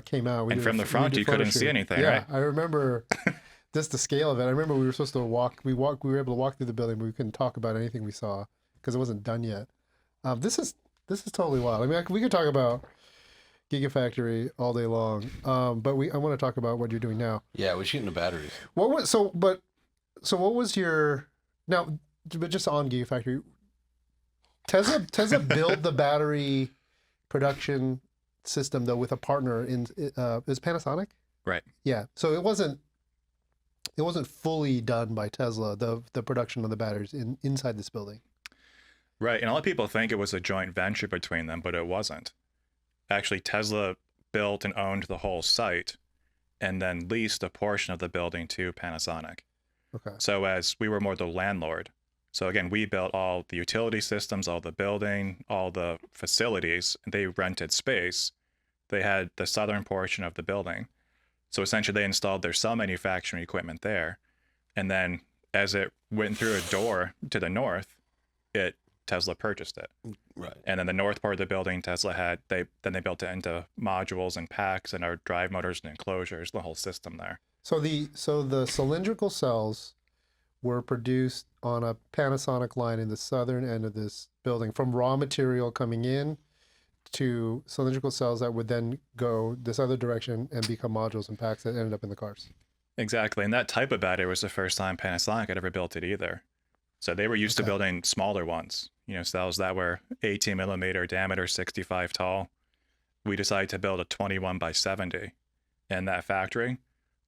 came out. And from the front, you couldn't see anything, yeah, right? I remember just the scale of it. I remember we were supposed to walk. We were able to walk through the building, but we couldn't talk about anything we saw because it wasn't done yet. This is totally wild. I mean, we could talk about Gigafactory all day long, but I want to talk about what you're doing now. Yeah, we're shooting the batteries. What was your now? But just on Gigafactory, Tesla built the battery production system though with a partner in is Panasonic. Right. Yeah. So it wasn't fully done by Tesla, the production of the batteries inside this building. Right. And a lot of people think it was a joint venture between them, but it wasn't. Actually, Tesla built and owned the whole site and then leased a portion of the building to Panasonic. Okay. So as we were more the landlord. So again, we built all the utility systems, all the building, all the facilities, and they rented space. They had the southern portion of the building. So essentially they installed their cell manufacturing equipment there. And then as it went through a door to the north, Tesla purchased it. Right. And then the north part of the building Tesla had, they built it into modules and packs and our drive motors and enclosures, the whole system there. So the cylindrical cells were produced on a Panasonic line in the southern end of this building, from raw material coming in to cylindrical cells that would then go this other direction and become modules and packs that ended up in the cars. Exactly. And that type of battery was the first time Panasonic had ever built it either. So they were used to building smaller ones, cells that were 18 millimeter diameter, 65 tall. We decided to build a 21 by 70 in that factory.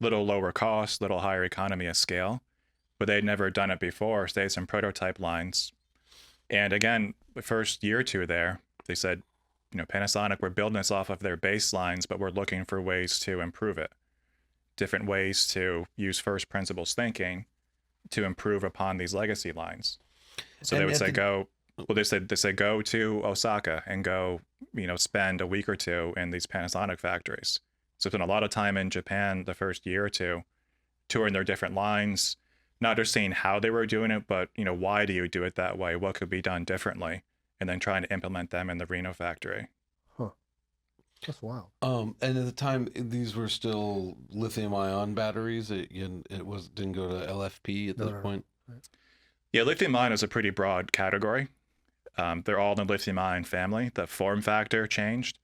Little lower cost, little higher economy of scale, but they'd never done it before. So they had some prototype lines. And again, the first year or two there, they said, Panasonic, we're building this off of their baselines, but we're looking for ways to improve it. Different ways to use first principles thinking to improve upon these legacy lines. So they would say they said go to Osaka and go, spend a week or two in these Panasonic factories. So spent a lot of time in Japan the first year or two, touring their different lines, not just seeing how they were doing it, but why do you do it that way? What could be done differently? And then trying to implement them in the Reno factory. Huh. That's wild. And at the time, these were still lithium-ion batteries. It didn't go to LFP at that point. Right. Yeah, lithium-ion is a pretty broad category. They're all in the lithium-ion family. The form factor changed,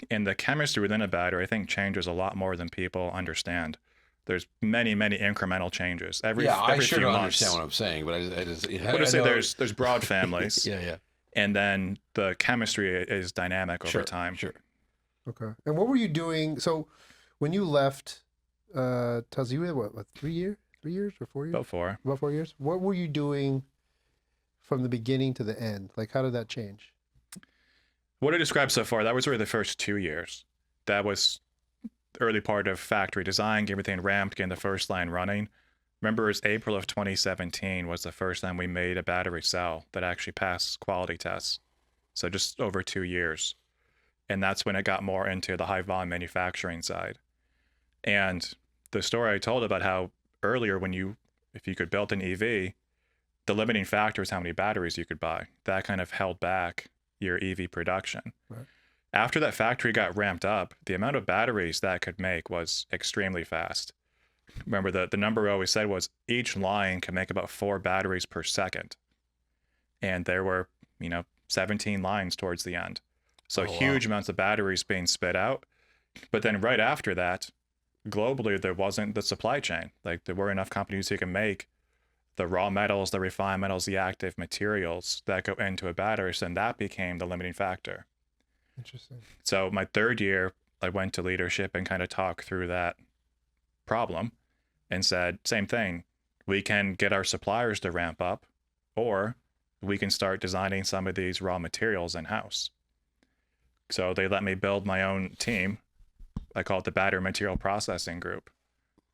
and the chemistry within a battery, I think, changes a lot more than people understand. There's many, many incremental changes every I few sure don't months. understand what I'm saying, but I just say there's broad families. Yeah. And then the chemistry is dynamic over time. Sure. Okay. And what were you doing? So when you left Tesla, you were what 3 years? 3 years or 4 years? About 4. About 4 years. What were you doing from the beginning to the end? Like, how did that change? What I described so far, that was really the first 2 years. That was the early part of factory design, getting everything ramped, getting the first line running. Remember, it was April of 2017 was the first time we made a battery cell that actually passed quality tests. So just over 2 years. And that's when it got more into the high volume manufacturing side. And the story I told about how earlier if you could build an EV, the limiting factor is how many batteries you could buy. That kind of held back your EV production. Right. After that factory got ramped up, the amount of batteries that could make was extremely fast. Remember, the number I always said was each line could make about 4 batteries per second. And there were, 17 lines towards the end. So huge amounts of batteries being spit out. But then right after that, globally, there wasn't the supply chain. Like, there were enough companies who can make the raw metals, the refined metals, the active materials that go into a battery. So then that became the limiting factor. Interesting. So my 3rd year, I went to leadership and kind of talked through that problem and said, same thing. We can get our suppliers to ramp up, or we can start designing some of these raw materials in-house. So they let me build my own team. I call it the Battery Material Processing Group.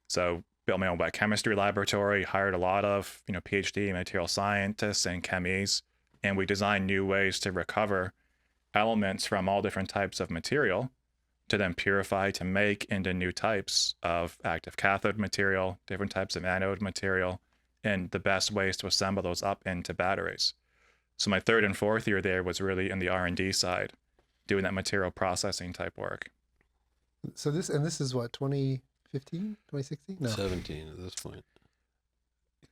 So built my own wet chemistry laboratory, hired a lot of, PhD material scientists and chemies, and we designed new ways to recover elements from all different types of material to then purify to make into new types of active cathode material, different types of anode material, and the best ways to assemble those up into batteries. So my 3rd and 4th year there was really in the R&D side, doing that material processing type work. So this is what, 2015, 2016? No. 17 at this point.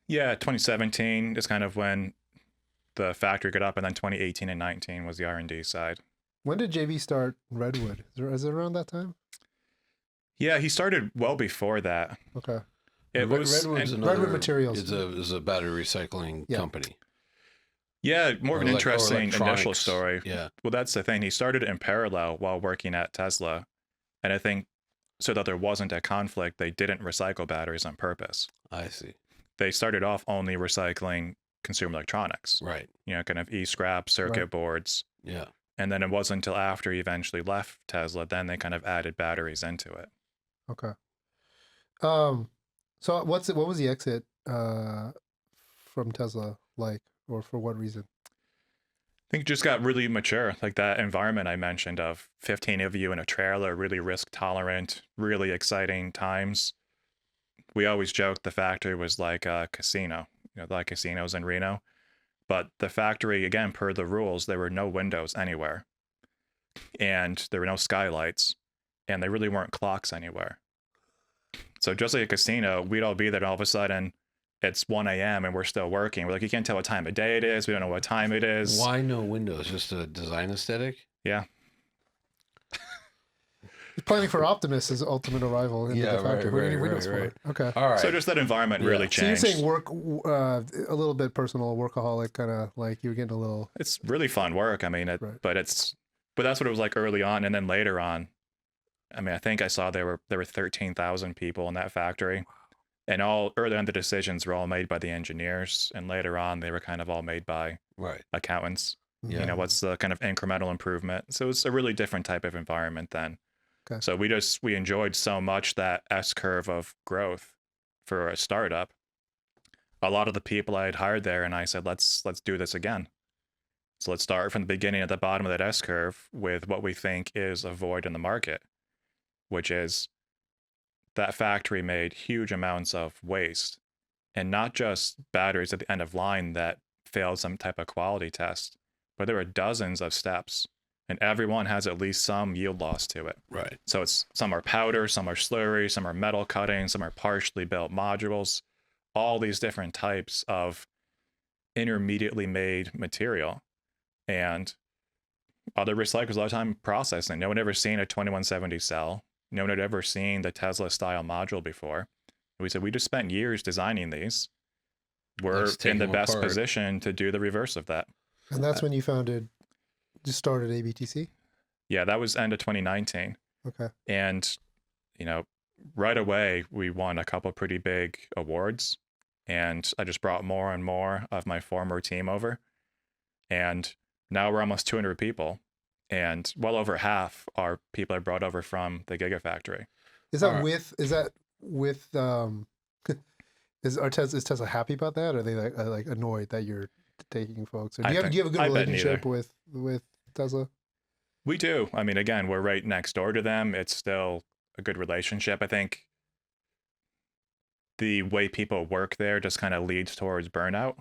Yeah, 2017 is kind of when the factory got up, and then 2018 and 19 was the R&D side. When did JV start Redwood? Is it around that time? Yeah, he started well before that. Okay. Redwood Materials is a battery recycling company. Yeah, more of an interesting initial electronics. story. Yeah. Well, that's the thing. He started in parallel while working at Tesla. And I think so that there wasn't a conflict, they didn't recycle batteries on purpose. I see. They started off only recycling consumer electronics. Right. Kind of e-scrap, circuit boards. Yeah. And then it wasn't until after he eventually left Tesla, then they kind of added batteries into it. Okay. So what was the exit from Tesla like, or for what reason? I think it just got really mature, like that environment I mentioned of 15 of you in a trailer, really risk tolerant, really exciting times. We always joked the factory was like a casino, like casinos in Reno. But the factory, again, per the rules, there were no windows anywhere. And there were no skylights. And there really weren't clocks anywhere. So just like a casino, we'd all be there, and all of a sudden, it's 1 a.m. and we're still working. We're like, you can't tell what time of day it is. We don't know what time it is. Why no windows? Just a design aesthetic? Yeah. Planning for Optimus is ultimate arrival into the factory. What do you need windows for? Okay. All right. So just that environment really changed. So you're saying work, a little bit personal, workaholic, kind of like you're getting a little. It's really fun work. I mean, but that's what it was like early on, and then later on. I mean, I think I saw there were 13,000 people in that factory, and all early on the decisions were all made by the engineers, and later on they were kind of all made by accountants. Yeah. What's the kind of incremental improvement? So it's a really different type of environment then. Okay. So we enjoyed so much that S curve of growth for a startup. A lot of the people I had hired there, and I said, let's do this again. So let's start from the beginning at the bottom of that S curve with what we think is a void in the market, which is that factory made huge amounts of waste, and not just batteries at the end of line that failed some type of quality test, but there were dozens of steps. And everyone has at least some yield loss to it. Right. So it's some are powder, some are slurry, some are metal cutting, some are partially built modules, all these different types of intermediately made material. And other recyclers a lot of time processing. No one had ever seen a 2170 cell. No one had ever seen the Tesla style module before. We said, we just spent years designing these. We're in the best position to do the reverse of that. And that's when you just started ABTC? Yeah, that was end of 2019. Okay. And, right away, we won a couple pretty big awards, and I just brought more and more of my former team over. And now we're almost 200 people, and well over half are people I brought over from the Gigafactory. Is that with is Tesla happy about that? Or are they like annoyed that you're taking folks? Or do you have a good relationship with Tesla? We do. I mean, again, we're right next door to them. It's still a good relationship. I think the way people work there just kind of leads towards burnout.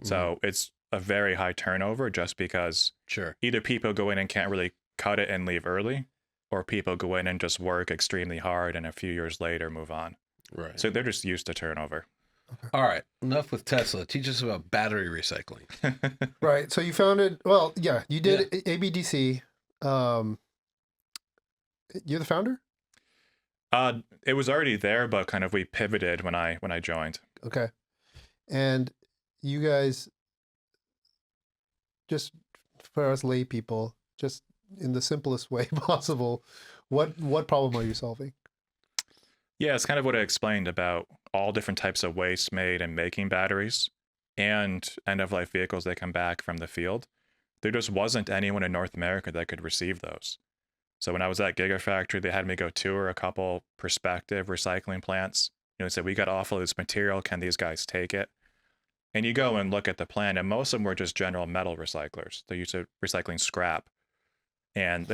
So it's a very high turnover just because either people go in and can't really cut it and leave early, or people go in and just work extremely hard and a few years later move on. Right. So they're just used to turnover. Okay. All right. Enough with Tesla. Teach us about battery recycling. Right. So you founded, you did ABTC. You're the founder? It was already there, but kind of we pivoted when I joined. Okay. And you guys, just for us lay people, just in the simplest way possible, what problem are you solving? Yeah, it's kind of what I explained about all different types of waste made in making batteries and end-of-life vehicles that come back from the field. There just wasn't anyone in North America that could receive those. So when I was at Gigafactory, they had me go tour a couple prospective recycling plants. They said, we got awful this material. Can these guys take it? And you go and look at the plant, and most of them were just general metal recyclers. They're used to recycling scrap. And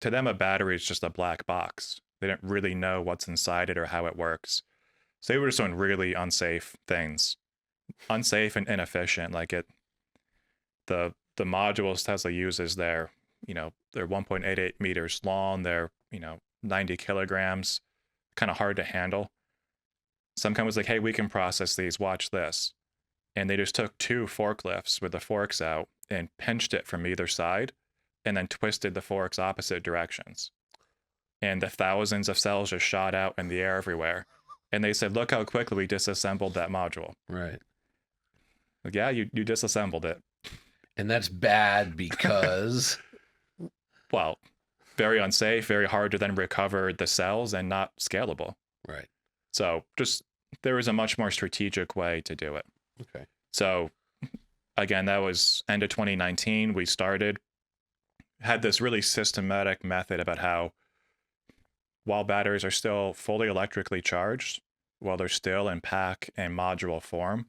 to them, a battery is just a black box. They don't really know what's inside it or how it works. So they were just doing really unsafe things. Unsafe and inefficient. Like the modules Tesla uses, they're 1.88 meters long. They're, 90 kilograms, kind of hard to handle. Some companies like, hey, we can process these, watch this. And they just took 2 forklifts with the forks out and pinched it from either side and then twisted the forks opposite directions. And the thousands of cells just shot out in the air everywhere. And they said, look how quickly we disassembled that module. Right. Like, yeah, you disassembled it. And that's bad because... well, very unsafe, very hard to then recover the cells and not scalable. Right. So there was a much more strategic way to do it. Okay. So again, that was end of 2019. We had this really systematic method about how while batteries are still fully electrically charged, while they're still in pack and module form,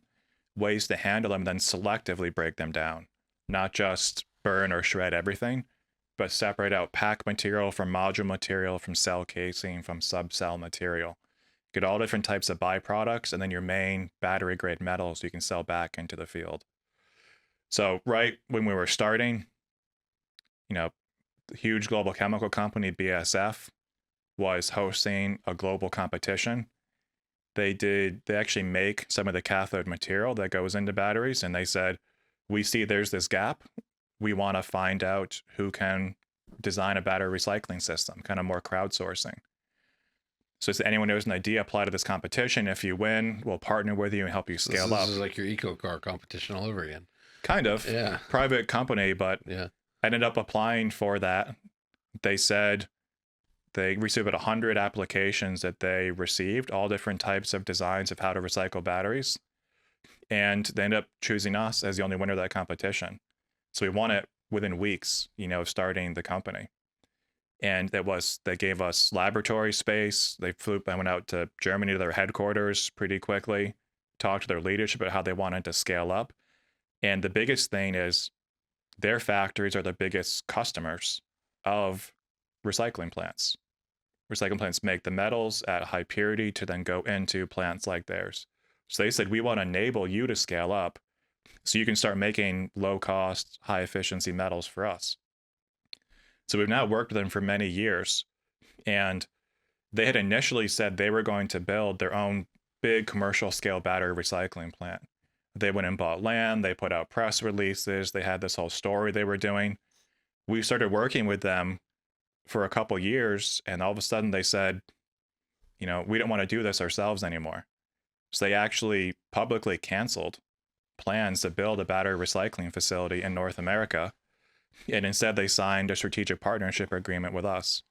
ways to handle them, then selectively break them down. Not just burn or shred everything, but separate out pack material from module material, from cell casing, from subcell material. Get all different types of byproducts, and then your main battery grade metals you can sell back into the field. So right when we were starting, the huge global chemical company BASF was hosting a global competition. They actually make some of the cathode material that goes into batteries, and they said, we see there's this gap. We want to find out who can design a battery recycling system, kind of more crowdsourcing. So if anyone knows an idea, apply to this competition. If you win, we'll partner with you and help you scale up. This is like your EcoCar competition all over again. Kind of. Yeah. Private company, but yeah. I ended up applying for that. They said they received about 100 applications that they received, all different types of designs of how to recycle batteries. And they ended up choosing us as the only winner of that competition. So we won it within weeks, starting the company. And they gave us laboratory space. I went out to Germany to their headquarters pretty quickly, talked to their leadership about how they wanted to scale up. And the biggest thing is their factories are the biggest customers of recycling plants. Recycling plants make the metals at high purity to then go into plants like theirs. So they said, we want to enable you to scale up so you can start making low cost, high efficiency metals for us. So we've now worked with them for many years, and they had initially said they were going to build their own big commercial scale battery recycling plant. They went and bought land, they put out press releases, they had this whole story they were doing. We started working with them for a couple years, and all of a sudden they said, we don't want to do this ourselves anymore. So they actually publicly canceled plans to build a battery recycling facility in North America. And instead they signed a strategic partnership agreement with us.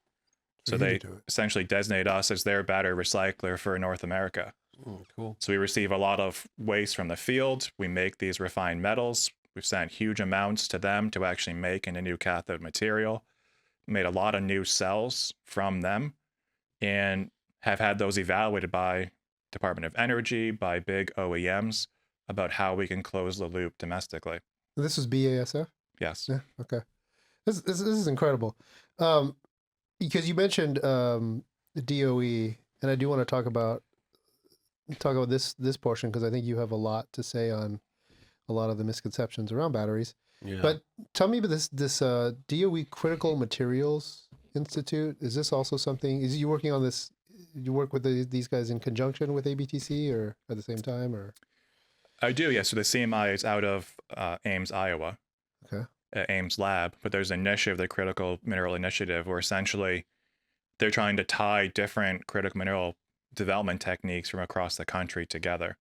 So You they do it. essentially designate us as their battery recycler for North America. Cool. So we receive a lot of waste from the field. We make these refined metals. We've sent huge amounts to them to actually make into new cathode material. Made a lot of new cells from them and have had those evaluated by Department of Energy, by big OEMs about how we can close the loop domestically. This was BASF? Yes. Yeah. Okay. This is incredible. Because you mentioned the DOE, and I do want to talk about this portion because I think you have a lot to say on a lot of the misconceptions around batteries. Yeah. But tell me about this DOE Critical Materials Institute. Is this also something? Is you working on this? You work with these guys in conjunction with ABTC or at the same time, or? I do, yes. So the CMI is out of Ames, Iowa. Okay. Ames Lab, but there's an initiative, the Critical Mineral Initiative, where essentially they're trying to tie different critical mineral development techniques from across the country together.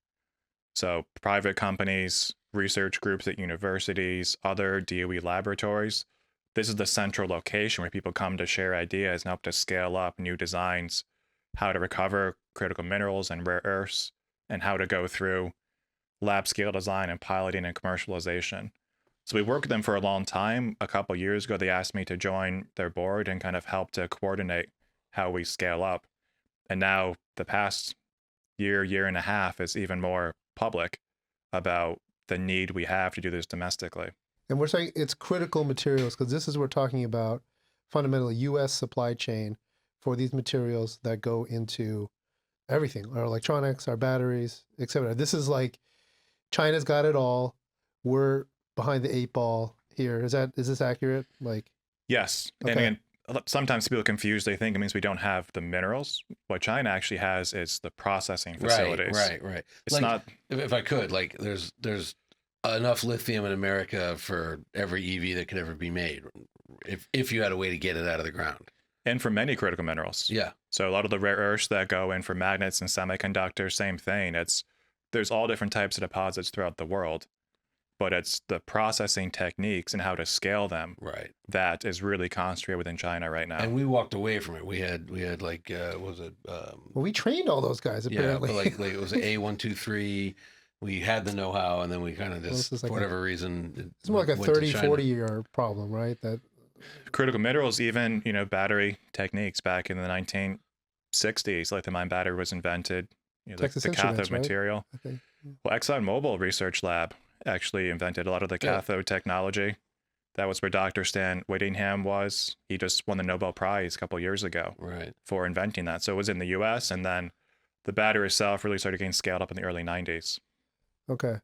So private companies, research groups at universities, other DOE laboratories. This is the central location where people come to share ideas and help to scale up new designs, how to recover critical minerals and rare earths, and how to go through lab scale design and piloting and commercialization. So we worked with them for a long time. A couple years ago, they asked me to join their board and kind of help to coordinate how we scale up. And now the past year and a half is even more public about the need we have to do this domestically. And we're saying it's critical materials because this is we're talking about fundamentally U.S. supply chain for these materials that go into everything, our electronics, our batteries, etc. This is like China's got it all. We're behind the 8 ball here. Is this accurate? Like, yes. Okay. And again, sometimes people are confused. They think it means we don't have the minerals. What China actually has is the processing facilities. Right. It's like, not. If I could, like, there's enough lithium in America for every EV that could ever be made, if you had a way to get it out of the ground. And for many critical minerals. Yeah. So a lot of the rare earths that go in for magnets and semiconductors, same thing. There's all different types of deposits throughout the world, but it's the processing techniques and how to scale them Right. that is really concentrated within China right now. And we walked away from it. We had like what was it? well, we trained all those guys apparently. Yeah, but like it was A123. We had the know-how, and then we kind of just, this is like for whatever reason, it's more like a went to 30, China. 40-year problem, right? That Critical minerals, even, battery techniques back in the 1960s, lithium-ion battery was invented, Texas the Instruments, cathode right? material. I think. Well, ExxonMobil Research Lab actually invented a lot of the cathode technology. That was where Dr. Stan Whittingham was. He just won the Nobel Prize a couple years ago Right. for inventing that. So it was in the US, and then the battery itself really started getting scaled up in the early 90s. Okay.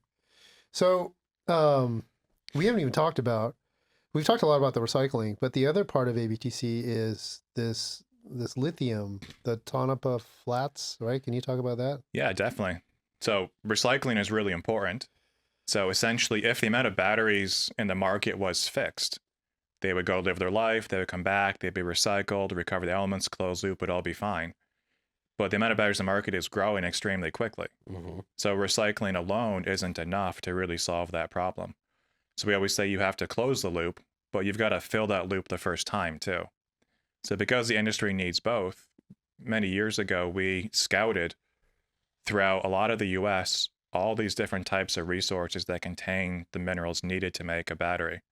So we haven't even talked about, we've talked a lot about the recycling, but the other part of ABTC is this lithium, the Tonopah Flats, right? Can you talk about that? Yeah, definitely. So recycling is really important. So essentially, if the amount of batteries in the market was fixed, they would go live their life, they would come back, they'd be recycled, recover the elements, closed loop, would all be fine. But the amount of batteries in the market is growing extremely quickly. Mm-hmm. So recycling alone isn't enough to really solve that problem. So we always say you have to close the loop, but you've got to fill that loop the first time too. So because the industry needs both, many years ago, we scouted throughout a lot of the US, all these different types of resources that contain the minerals needed to make a battery.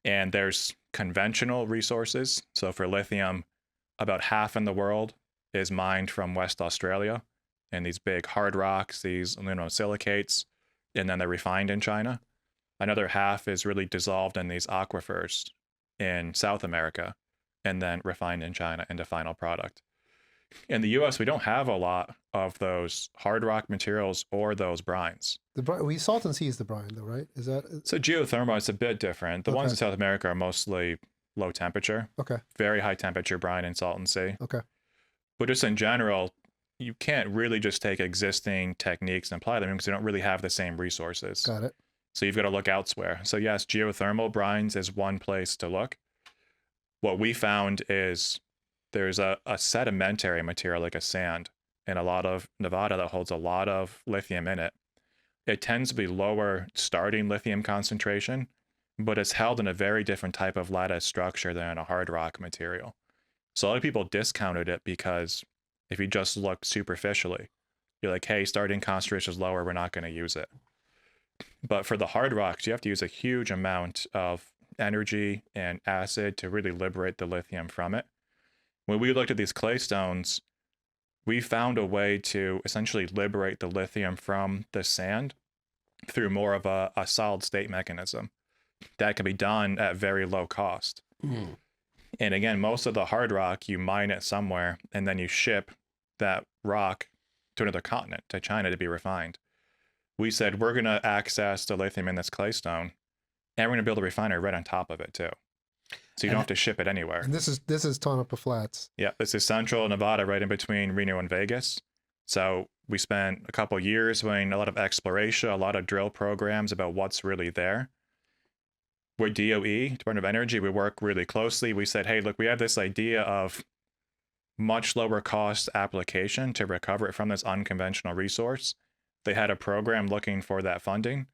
And there's conventional resources. So for lithium, about half in the world is mined from West Australia, and these big hard rocks, these aluminum silicates, and then they're refined in China. Another half is really dissolved in these aquifers in South America, and then refined in China into final product. In the US, we don't have a lot of those hard rock materials or those brines. We Salton Sea is the brine, though, right? Is that So geothermal is a bit different. The ones Okay. in South America are mostly low temperature, okay? very high temperature brine in Salton Sea. Okay. But just in general, you can't really just take existing techniques and apply them because you don't really have the same resources. Got it. So you've got to look elsewhere. So yes, geothermal brines is one place to look. What we found is there's a sedimentary material like a sand in a lot of Nevada that holds a lot of lithium in it. It tends to be lower starting lithium concentration, but it's held in a very different type of lattice structure than a hard rock material. So a lot of people discounted it because if you just look superficially, you're like, hey, starting concentration is lower, we're not going to use it. But for the hard rocks, you have to use a huge amount of energy and acid to really liberate the lithium from it. When we looked at these clay stones, we found a way to essentially liberate the lithium from the sand through more of a solid state mechanism that can be done at very low cost. And again, most of the hard rock, you mine it somewhere and then you ship that rock to another continent, to China, to be refined. We said, we're going to access the lithium in this clay stone, and we're going to build a refinery right on top of it too. So you don't have to ship it anywhere. And this is Tonopah Flats. Yeah, this is central Nevada, right in between Reno and Vegas. So we spent a couple of years doing a lot of exploration, a lot of drill programs about what's really there. With DOE, Department of Energy, we work really closely. We said, hey, look, we have this idea of much lower cost application to recover it from this unconventional resource. They had a program looking for that funding.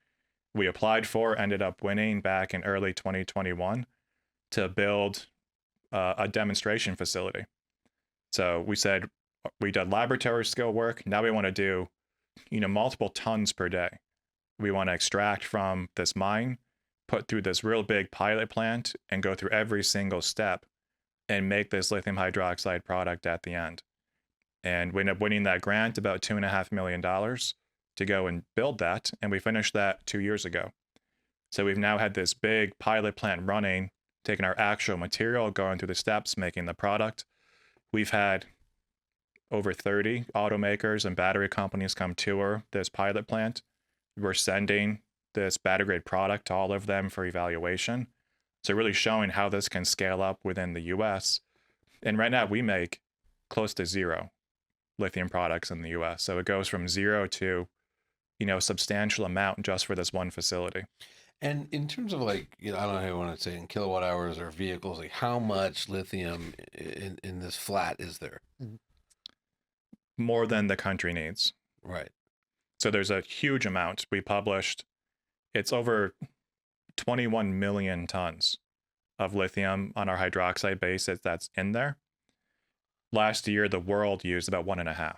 We applied for, ended up winning back in early 2021 to build a demonstration facility. So we said, we did laboratory scale work. Now we want to do, multiple tons per day. We want to extract from this mine, put through this real big pilot plant, and go through every single step and make this lithium hydroxide product at the end. And we ended up winning that grant, about $2.5 million, to go and build that. And we finished that 2 years ago. So we've now had this big pilot plant running, taking our actual material, going through the steps, making the product. We've had over 30 automakers and battery companies come tour this pilot plant. We're sending this battery grade product to all of them for evaluation. So really showing how this can scale up within the US. And right now we make close to zero lithium products in the US. So it goes from zero to, a substantial amount just for this one facility. And in terms of I don't know how you want to say in kilowatt hours or vehicles, how much lithium in this flat is there? More than the country needs. Right. So there's a huge amount. We published, it's over 21 million tons of lithium on our hydroxide basis that's in there. Last year, the world used about 1.5.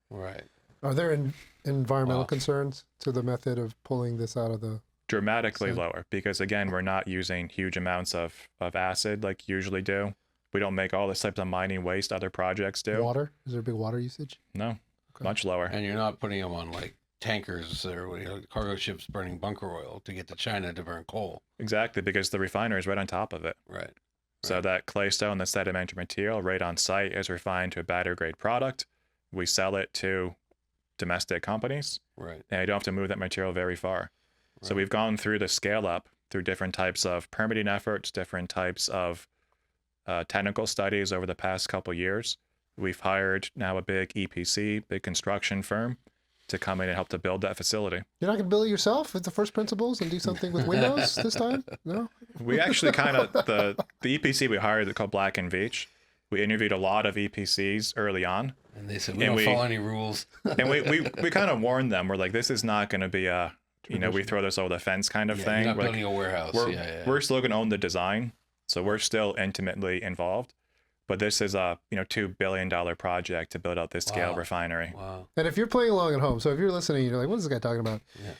Right. Are there environmental concerns to the method of pulling this out of the... Dramatically lower, because again, we're not using huge amounts of acid like you usually do. We don't make all this types of mining waste other projects do. Water? Is there a big water usage? No, much lower. And you're not putting them on tankers or cargo ships burning bunker oil to get to China to burn coal. Exactly, because the refinery is right on top of it. Right. So that clay stone, the sedimentary material right on site is refined to a battery grade product. We sell it to domestic companies. Right. And you don't have to move that material very far. So we've gone through the scale up through different types of permitting efforts, different types of technical studies over the past couple of years. We've hired now a big EPC, big construction firm, to come in and help to build that facility. You're not going to build it yourself with the first principles and do something with Windows this time? No? We actually kind of, the EPC we hired called Black and Veatch, we interviewed a lot of EPCs early on. And they said, we don't follow any rules. And we kind of warned them. We're like, this is not going to be a, we throw this over the fence kind of thing. You're not building a warehouse. We're still going to own the design. So we're still intimately involved. But this is a $2 billion project to build out this scale refinery. Wow. And if you're playing along at home, so if you're listening, you're like, what is this guy talking about? Yeah.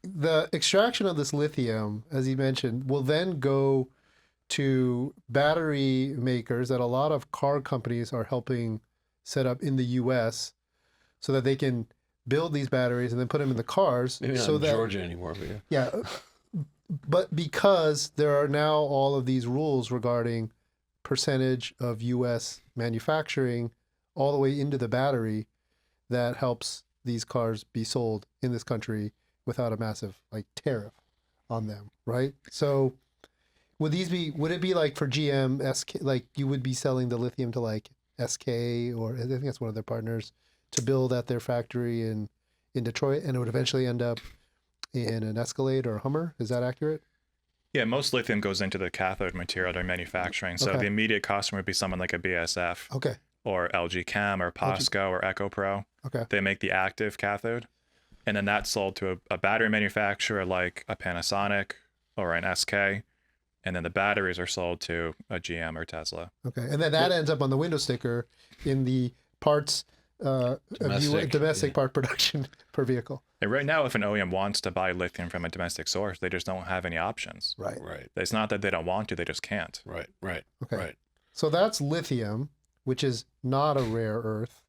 The extraction of this lithium, as he mentioned, will then go to battery makers that a lot of car companies are helping set up in the US so that they can build these batteries and then put them in the cars. Maybe not in Georgia anymore, but yeah. But because there are now all of these rules regarding percentage of U.S. manufacturing all the way into the battery, that helps these cars be sold in this country without a massive tariff on them, right? So would it be like for GM, SK, you would be selling the lithium to SK, or I think that's one of their partners, to build at their factory in Detroit, and it would eventually end up in an Escalade or a Hummer? Is that accurate? Yeah, most lithium goes into the cathode material they're manufacturing. So the immediate customer would be someone like a BASF. Okay. Or LG Chem or POSCO or EcoPro. Okay. They make the active cathode. And then that's sold to a battery manufacturer like a Panasonic or an SK. and then the batteries are sold to a GM or Tesla. Okay, and then that ends up on the window sticker in the parts domestic part production per vehicle. And right now, if an OEM wants to buy lithium from a domestic source, they just don't have any options. Right. It's not that they don't want to, they just can't. Right. Okay. So that's lithium, which is not a rare earth.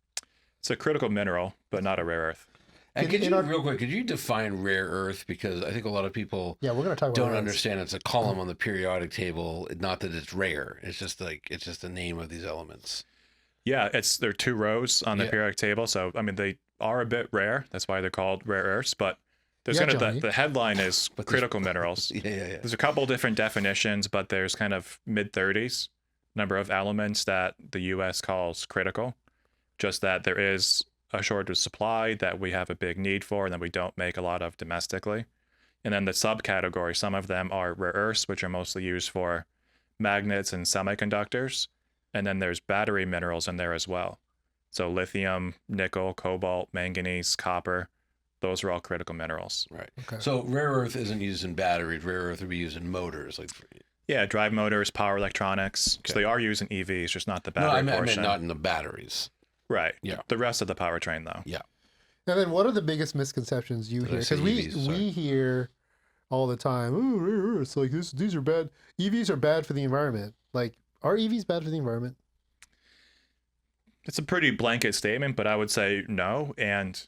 It's a critical mineral, but not a rare earth. And real quick, could you define rare earth? Because I think a lot of people we're going to talk about don't understand it's a column on the periodic table. Not that it's rare. It's just the name of these elements. Yeah, there are 2 rows on the periodic table. So, I mean, they are a bit rare. That's why they're called rare earths. But there's the headline is critical minerals. Yeah. There's a couple different definitions, but there's kind of mid-30s number of elements that the U.S. calls critical. Just that there is a shortage of supply that we have a big need for and that we don't make a lot of domestically. And then the subcategory, some of them are rare earths, which are mostly used for magnets and semiconductors. And then there's battery minerals in there as well. So lithium, nickel, cobalt, manganese, copper, those are all critical minerals. Right. Okay. So rare earth isn't used in batteries. Rare earth would be used in motors. Yeah, drive motors, power electronics. Okay. So they are used in EVs, just not the battery portion. I meant not in the batteries. Right. Yeah. The rest of the powertrain, though. Yeah. And then what are the biggest misconceptions you hear? Because we hear all the time, oh, it's like these are bad. EVs are bad for the environment. Like, are EVs bad for the environment? It's a pretty blanket statement, but I would say no. And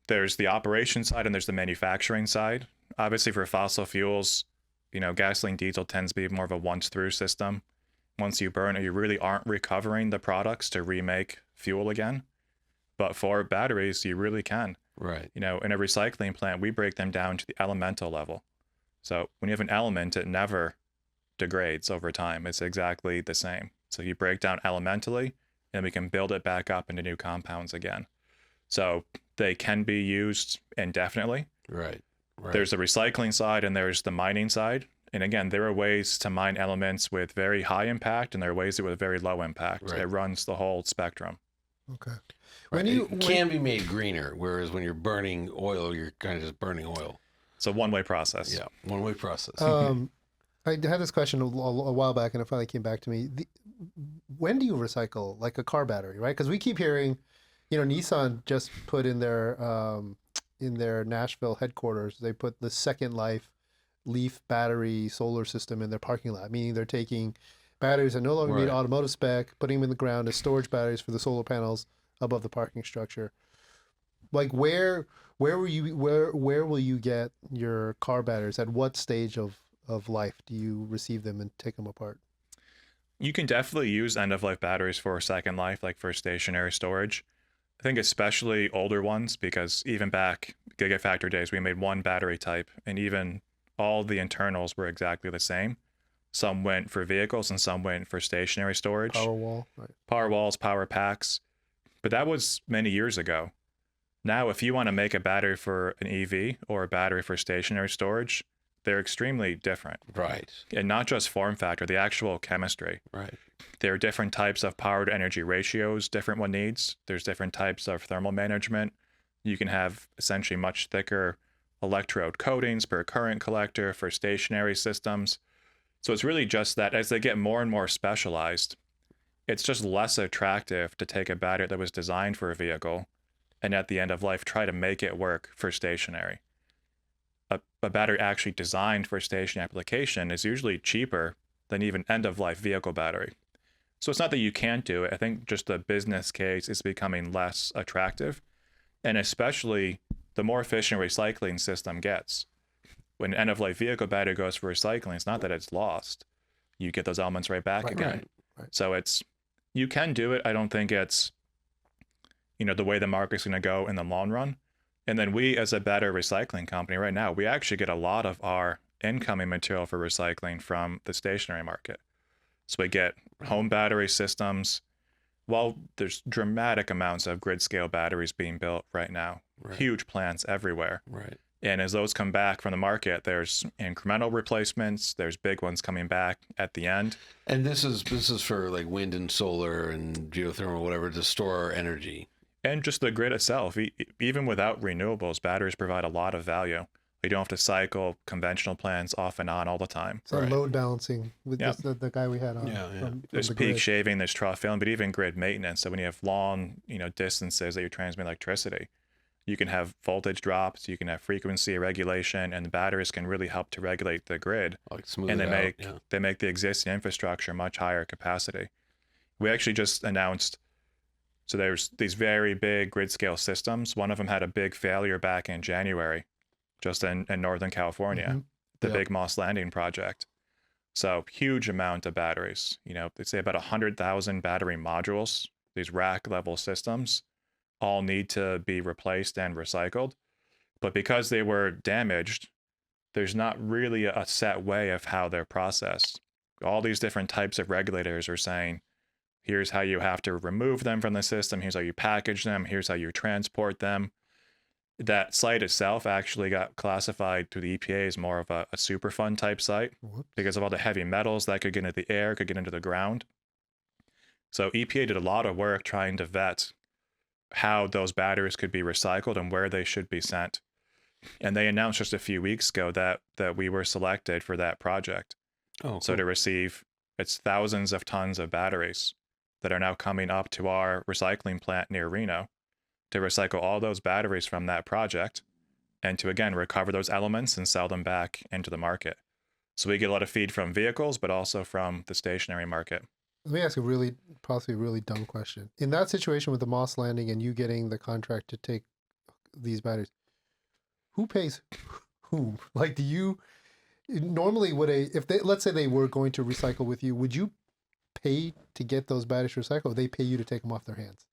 there's the operation side and there's the manufacturing side. Obviously, for fossil fuels, gasoline, diesel tends to be more of a once-through system. Once you burn it, you really aren't recovering the products to remake fuel again. But for batteries, you really can. Right. In a recycling plant, we break them down to the elemental level. So when you have an element, it never degrades over time. It's exactly the same. So you break down elementally, and we can build it back up into new compounds again. So they can be used indefinitely. Right. There's the recycling side and there's the mining side. And again, there are ways to mine elements with very high impact and there are ways with very low impact. Right. It runs the whole spectrum. Okay. It can be made greener, whereas when you're burning oil, you're kind of just burning oil. It's a one-way process. Yeah, one-way process. I had this question a while back, and it finally came back to me. When do you recycle, like a car battery, right? Because we keep hearing, Nissan just put in their Nashville headquarters, they put the Second Life Leaf battery solar system in their parking lot, meaning they're taking batteries that no longer meet automotive spec, putting them in the ground as storage batteries for the solar panels above the parking structure. Like where will you get your car batteries? At what stage of life do you receive them and take them apart? You can definitely use end-of-life batteries for second life, like for stationary storage. I think especially older ones, because even back Gigafactory days, we made one battery type, and even all the internals were exactly the same. Some went for vehicles and some went for stationary storage. Powerwall, right. Power walls, power packs. But that was many years ago. Now, if you want to make a battery for an EV or a battery for stationary storage, they're extremely different. Right. And not just form factor, the actual chemistry. Right. There are different types of power to energy ratios different one needs. There's different types of thermal management. You can have essentially much thicker electrode coatings per current collector for stationary systems. So it's really just that as they get more and more specialized, it's just less attractive to take a battery that was designed for a vehicle and at the end of life try to make it work for stationary. A battery actually designed for stationary application is usually cheaper than even end-of-life vehicle battery. So it's not that you can't do it. I think just the business case is becoming less attractive. And especially the more efficient recycling system gets. When an end-of-life vehicle battery goes for recycling, it's not that it's lost. You get those elements right back again. Right. So you can do it. I don't think it's, the way the market's going to go in the long run. And then we, as a battery recycling company right now, we actually get a lot of our incoming material for recycling from the stationary market. So we get home battery systems. Well, there's dramatic amounts of grid scale batteries being built right now. Right. Huge plants everywhere. Right. And as those come back from the market, there's incremental replacements. There's big ones coming back at the end. And this is for like wind and solar and geothermal, whatever, to store our energy. And just the grid itself, even without renewables, batteries provide a lot of value. You don't have to cycle conventional plants off and on all the time. So load balancing with Yep. the guy we had on. From There's the peak grid. shaving, there's trough filling, but even grid maintenance. So when you have long, distances that you transmit electricity, you can have voltage drops, you can have frequency regulation, and the batteries can really help to regulate the grid. Like smooth And it they out. they make the existing infrastructure much higher capacity. We actually just announced, so there's these very big grid scale systems. One of them had a big failure back in January, just in Northern California, Mhm. the Yep. Big Moss Landing project. So huge amount of batteries. They say about 100,000 battery modules. These rack level systems all need to be replaced and recycled. But because they were damaged, there's not really a set way of how they're processed. All these different types of regulators are saying, here's how you have to remove them from the system. Here's how you package them. Here's how you transport them. That site itself actually got classified to the EPA as more of a Superfund type site Whoops. because of all the heavy metals that could get into the air, could get into the ground. So EPA did a lot of work trying to vet how those batteries could be recycled and where they should be sent. And they announced just a few weeks ago that we were selected for that project. Oh, So to receive, it's thousands of tons of batteries that are now coming up to our recycling plant near Reno to recycle all those batteries from that project and to, again, recover those elements and sell them back into the market. So we get a lot of feed from vehicles, but also from the stationary market. Let me ask a possibly really dumb question. In that situation with the Moss Landing and you getting the contract to take these batteries, who pays whom? Like, do you normally let's say they were going to recycle with you, would you pay to get those batteries recycled? Or they pay you to take them off their hands?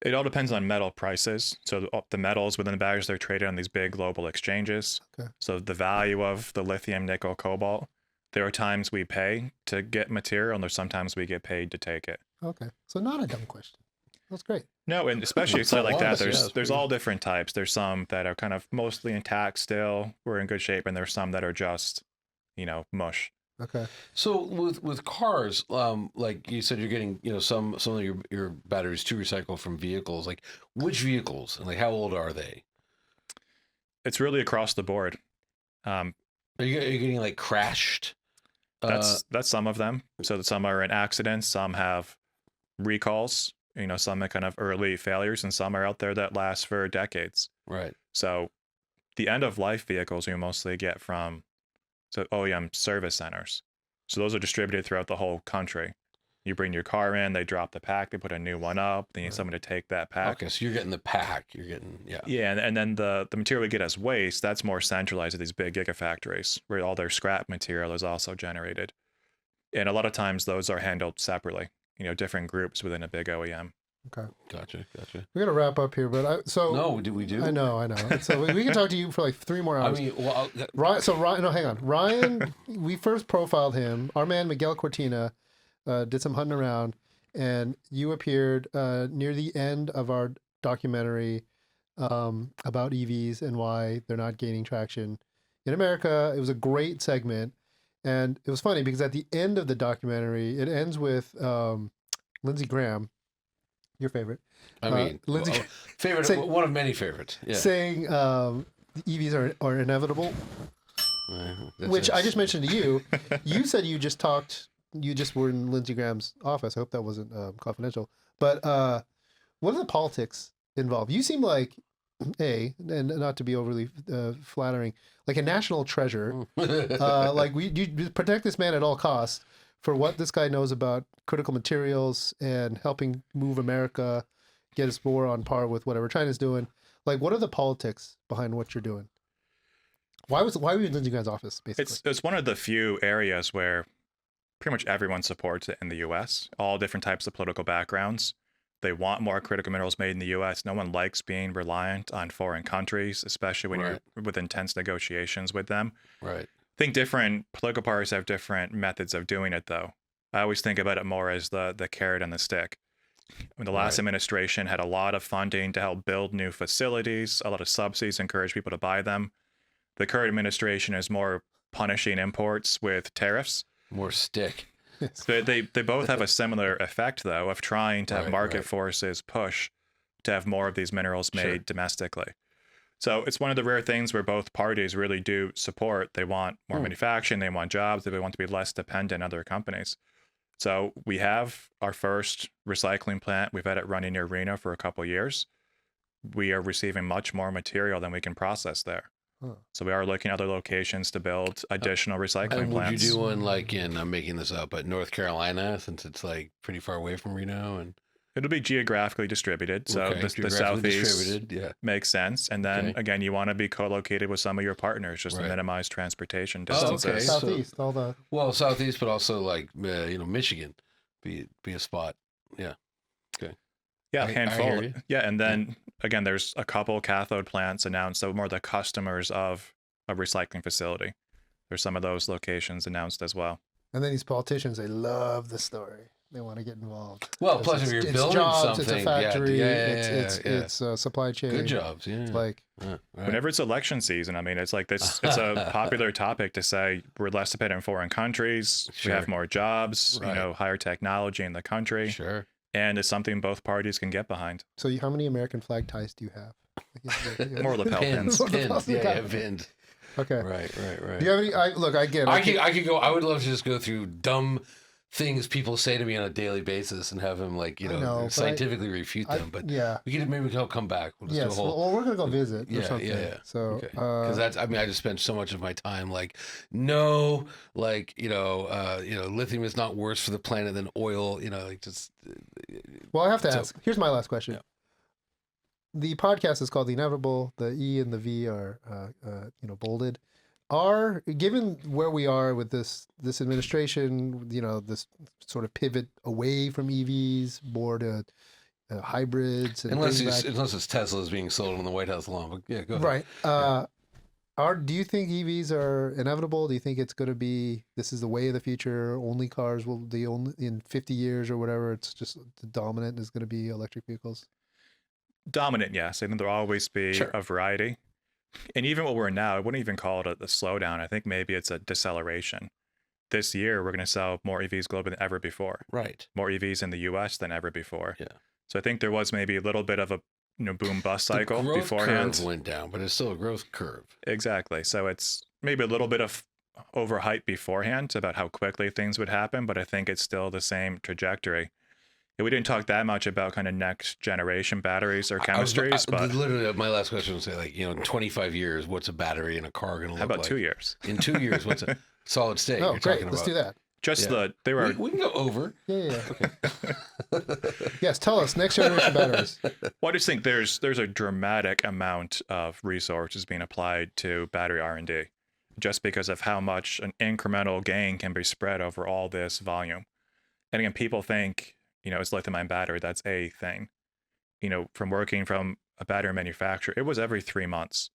It all depends on metal prices. So the metals within the batteries, they're traded on these big global exchanges. Okay. So the value of the lithium, nickel, cobalt, there are times we pay to get material, and there's sometimes we get paid to take it. Okay. So not a dumb question. That's great. No, and especially a site like that, there's pretty all different types. There's some that are kind of mostly intact still, we're in good shape, and there's some that are just, mush. Okay. So with cars, like you said, you're getting some of your batteries to recycle from vehicles. Like which vehicles and like how old are they? It's really across the board. Are you getting like crashed? That's some of them. So some are in accidents, some have recalls, some are kind of early failures, and some are out there that last for decades. Right. So the end of life vehicles you mostly get from OEM service centers. So those are distributed throughout the whole country. You bring your car in, they drop the pack, they put a new one up, they need someone to take that pack. Okay, so you're getting the pack. You're getting Yeah, and then the material we get as waste, that's more centralized at these big gigafactories where all their scrap material is also generated. And a lot of times those are handled separately, different groups within a big OEM. Okay. Gotcha. We're gonna wrap up here, but No, we do. I know. So we can talk to you for like 3 more hours. I mean, well, Ryan, no, hang on. Ryan, we first profiled him. Our man Miguel Cortina did some hunting around, and you appeared near the end of our documentary about EVs and why they're not gaining traction in America. It was a great segment, and it was funny because at the end of the documentary, it ends with Lindsey Graham, your favorite. I mean, Lindsey, favorite, one of many favorites. Yeah. saying the EVs are inevitable. Which I just mentioned to you. You said you just were in Lindsey Graham's office. I hope that wasn't confidential. But what are the politics involved? You seem like, and not to be overly flattering, like a national treasure. Like you protect this man at all costs for what this guy knows about critical materials and helping move America, get us more on par with whatever China's doing. Like, what are the politics behind what you're doing? Why were you in Lindsey Graham's office, basically? It's one of the few areas where pretty much everyone supports it in the U.S., all different types of political backgrounds. They want more critical minerals made in the U.S. No one likes being reliant on foreign countries, especially when you're with intense negotiations with them. Right. I think different political parties have different methods of doing it, though. I always think about it more as the carrot and the stick. When the last administration had a lot of funding to help build new facilities, a lot of subsidies, encourage people to buy them. The current administration is more punishing imports with tariffs. More stick. So they both have a similar effect, though, of trying to have market right. forces push to have more of these minerals made domestically. So it's one of the rare things where both parties really do support. They want more manufacturing, they want jobs, they want to be less dependent on other companies. So we have our first recycling plant. We've had it running near Reno for a couple of years. We are receiving much more material than we can process there. So we are looking at other locations to build additional recycling And would plants. you do one like in, I'm making this up, but North Carolina, since it's like pretty far away from Reno? And It'll be geographically distributed. So Okay, the geographically southeast distributed, yeah. makes sense. And then Okay. again, you want to be co-located with some of your partners just to Right. minimize transportation Oh, distances. okay. So- Southeast, all the Well, southeast, but also like Michigan, be a spot. Yeah. Yeah, I a hear handful. you. Yeah, and then again, there's a couple cathode plants announced that were more the customers of a recycling facility. There's some of those locations announced as well. and then these politicians, they love the story. They want to get involved. Well, 'Cause plus if you're it's building jobs, something, it's a factory, yeah. it's a supply chain. Good jobs, yeah. It's like Right. Whenever it's election season, I mean, it's like this. It's a popular topic to say we're less dependent on foreign countries. Sure. We have more jobs. Right. Higher technology in the country, Sure. and it's something both parties can get behind. so. How many American flag ties do you have? More lapel Pins, pins. pins, yeah, Okay. pins. Okay. Right. Do you have any? Look, I get. I could go. I would love to just go through dumb things people say to me on a daily basis and have him like I know, but scientifically refute them. But yeah. we could maybe come back. We'll just do a Yes. whole. Well, we're gonna go visit or Yeah, something. yeah. So, Because that's, I mean, I just spend so much of my time like, no, like, lithium is not worse for the planet than oil, like just. well, I have to So- ask. Here's my last question. Yeah. The podcast is called The Inevitable. The E and the V are, bolded. Given where we are with this administration, this sort of pivot away from EVs, more to hybrids, and Unless bring back- it's Tesla's being sold on the White House lawn. But yeah, go ahead. right. Do you think EVs are inevitable? Do you think it's going to be this is the way of the future? Only cars will in 50 years or whatever. It's just the dominant is going to be electric vehicles. Dominant, yes. I think there'll always be Sure. a variety. And even what we're now, I wouldn't even call it a slowdown. I think maybe it's a deceleration. This year, we're going to sell more EVs globally than ever before. Right. More EVs in the U.S. than ever before. Yeah. So I think there was maybe a little bit of a boom bust cycle the growth beforehand. curve went down, but it's still a growth curve. Exactly. So it's maybe a little bit of overhype beforehand about how quickly things would happen, but I think it's still the same trajectory. And we didn't talk that much about kind of next generation batteries or chemistries, but literally my last question was say like, in 25 years, what's a battery in a car going to look how about like? 2 years? In 2 years, what's a solid state? Oh, you're great. talking Let's about? do that. Just Yeah. they were We can go over. Yeah. Yes. Tell us next generation batteries. Well, I just think there's a dramatic amount of resources being applied to battery R&D, just because of how much an incremental gain can be spread over all this volume. And again, people think, it's lithium-ion battery. That's a thing. From working from a battery manufacturer, it was every 3 months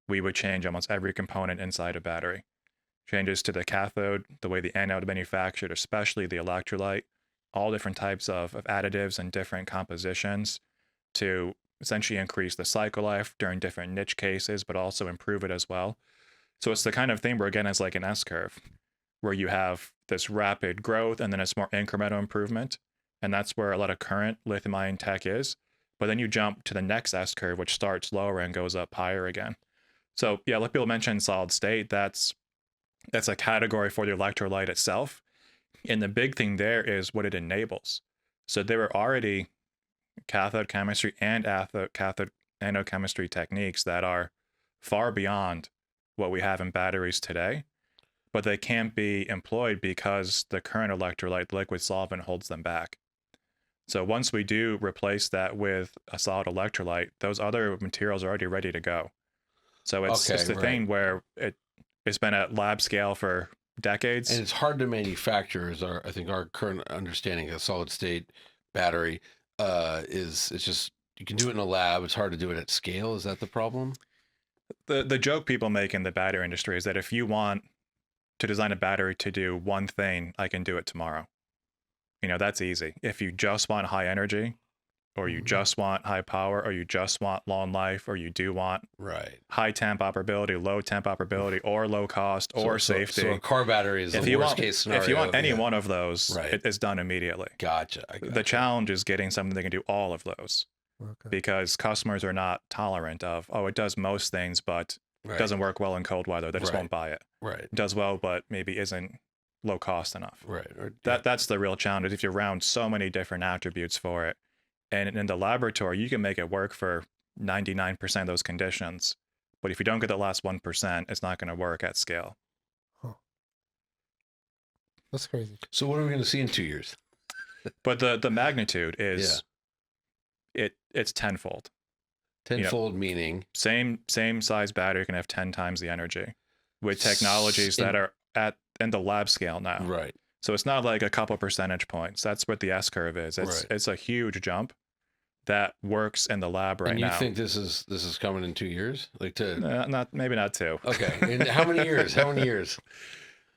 we would change almost every component inside a battery. Changes to the cathode, the way the anode manufactured, especially the electrolyte, all different types of additives and different compositions to essentially increase the cycle life during different niche cases, but also improve it as well. So it's the kind of thing where, again, it's like an S-curve, where you have this rapid growth and then it's more incremental improvement. And that's where a lot of current lithium-ion tech is. But then you jump to the next S-curve, which starts lower and goes up higher again. So yeah, like people mentioned solid state, that's a category for the electrolyte itself. And the big thing there is what it enables. So there were already cathode chemistry and cathode anode chemistry techniques that are far beyond what we have in batteries today, but they can't be employed because the current electrolyte liquid solvent holds them back. So once we do replace that with a solid electrolyte, those other materials are already ready to go. So it's the thing where it's been at lab scale for decades. And it's hard to manufacture, I think our current understanding of solid state battery it's just, you can do it in a lab. It's hard to do it at scale. Is that the problem? The joke people make in the battery industry is that if you want to design a battery to do one thing, I can do it tomorrow. That's easy. If you just want high energy, or you just want high power, or you just want long life, or you do want high temp operability, low temp operability, or low cost, or safety. So a car battery is the worst case scenario. If you want any one of those, it is done immediately. Gotcha. The challenge is getting something that can do all of those. Okay. because customers are not tolerant of, oh, it does most things, but Right. doesn't work well in cold weather. They just Right. won't buy it. Right. It does well, but maybe isn't low cost enough. Right. Or, That's the real challenge. Is if you round so many different attributes for it, and in the laboratory you can make it work for 99% of those conditions, but if you don't get the last 1%, it's not going to work at scale. That's crazy. So what are we going to see in 2 years? But the magnitude is it's tenfold. Tenfold meaning Same size battery can have 10 times the energy with technologies that are in the lab scale now. right. So it's not like a couple percentage points. That's what the S curve is. Right. It's a huge jump that works in the lab right and you now. think this is coming in 2 years? Like to Maybe not two. okay. And how many years? How many years?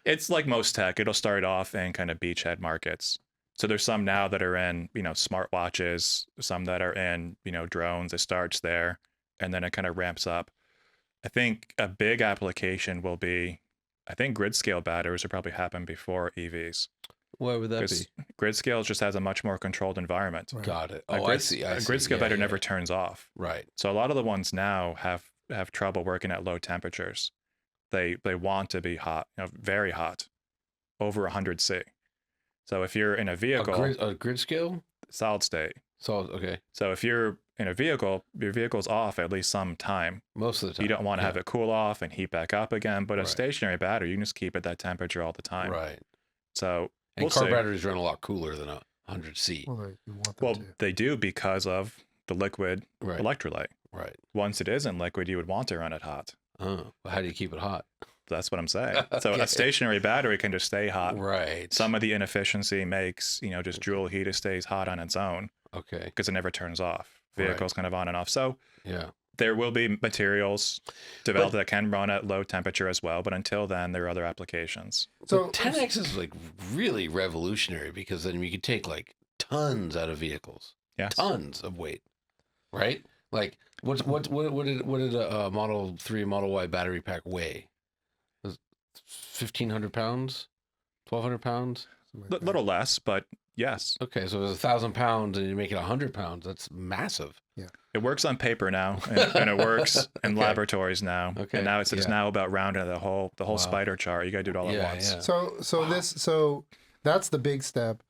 It's like most tech. It'll start off in kind of beachhead markets. So there's some now that are in, smartwatches, some that are in, drones. It starts there and then it kind of ramps up. I think a big application will be, I think grid scale batteries will probably happen before EVs. Why would that be? Because grid scale just has a much more controlled environment. Right. Got it. A Oh, grid, I see. A grid scale battery never turns off. Right. So a lot of the ones now have trouble working at low temperatures. They want to be hot, very hot, over 100 C. So if you're in a vehicle, A grid scale? solid state. So okay. So if you're in a vehicle, your vehicle's off at least some time. Most of the time. You don't want to have it cool off and heat back up again. But a Right. stationary battery, you can just keep it that temperature all the time. Right. So And we'll car see. batteries run a lot cooler than 100 C. Well, you want them Well, to. they do because of the liquid Right. electrolyte. Right. Once it isn't liquid, you would want to run it hot. Oh, well, how do you keep it hot? That's what I'm saying. So Okay. a stationary battery can just stay hot. Right. Some of the inefficiency makes, just joule heat, it stays hot on its own Okay. because it never turns off. Right. Vehicle's kind of on and off. So Yeah. there will be materials developed that can run at low temperature as well. But until then, there are other applications. So 10X is like really revolutionary because then you could take like tons out of vehicles. Yes. Tons of weight. Right? Like what did a Model 3 Model Y battery pack weigh? 1,500 pounds? 1,200 pounds? something like that. Little less, but yes. Okay, so it was 1,000 pounds and you make it 100 pounds. That's massive. It works on paper now, and it works in Okay. laboratories now. Okay, And now it's yeah. now about rounding the whole Wow. spider chart. You got to do it all Yeah, at once. yeah. So that's the big step.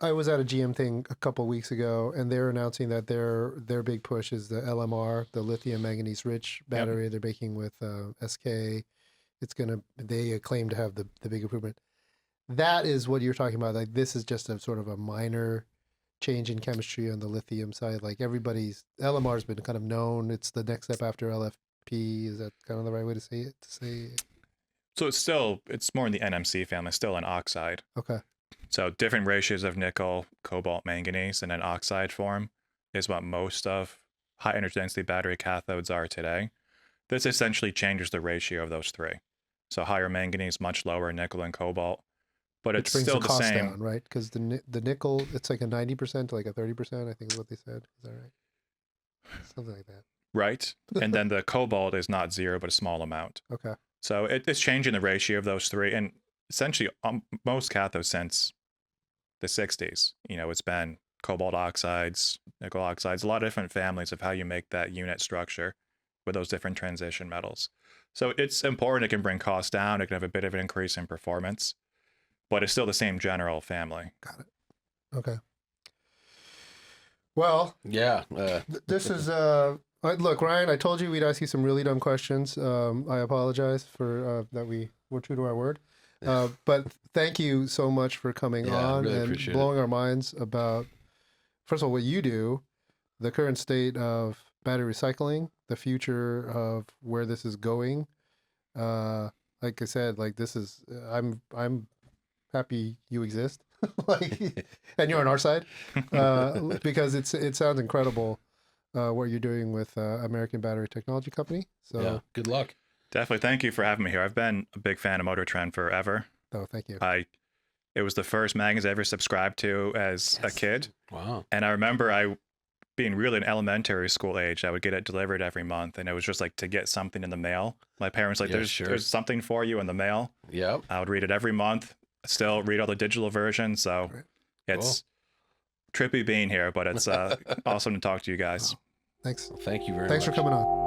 I was at a GM thing a couple weeks ago, and they're announcing that their big push is the LMR, the lithium manganese-rich battery they're making with SK. They claim to have the big improvement. That is what you're talking about. Like this is just a sort of a minor change in chemistry on the lithium side. Like LMR has been kind of known. It's the next step after LFP. Is that kind of the right way to say it? So it's more in the NMC family, still an oxide. Okay. So different ratios of nickel, cobalt, manganese in an oxide form is what most of high energy density battery cathodes are today. This essentially changes the ratio of those three. So higher manganese, much lower nickel and cobalt, but Which it's brings still the the cost same. down, right? Because the nickel, it's like a 90% to like a 30%, I think is what they said. Is that right? Something like that. Right. And then the cobalt is not zero, but a small amount. Okay. So it's changing the ratio of those three. And essentially, most cathodes since the 60s, it's been cobalt oxides, nickel oxides, a lot of different families of how you make that unit structure with those different transition metals. So it's important. It can bring costs down. It can have a bit of an increase in performance, but it's still the same general family. Got it. Okay. Well, Yeah. this is look, Ryan, I told you we'd ask you some really dumb questions. I apologize for that we were true to our word. But thank you so much for coming Yeah, on really and appreciate blowing our minds about, first of all, what you do, the current state of battery recycling, the future of where this is going. Like I said, like this is, I'm happy you exist, like, and you're on our side, because it sounds incredible, what you're doing with American Battery Technology Company. So, yeah. Good luck. Definitely. Thank you for having me here. I've been a big fan of MotorTrend forever. oh, thank you. It was the first magazine I ever subscribed to as a kid. Wow. And I remember being really in elementary school age, I would get it delivered every month. And it was just like to get something in the mail. My parents were like, Yeah, there's sure. there's something for you in the mail. Yep. I would read it every month. Still read all the digital versions. So Right. it's trippy being here, but it's awesome to talk to you guys. Thanks. Thank you very much. Thanks for coming on.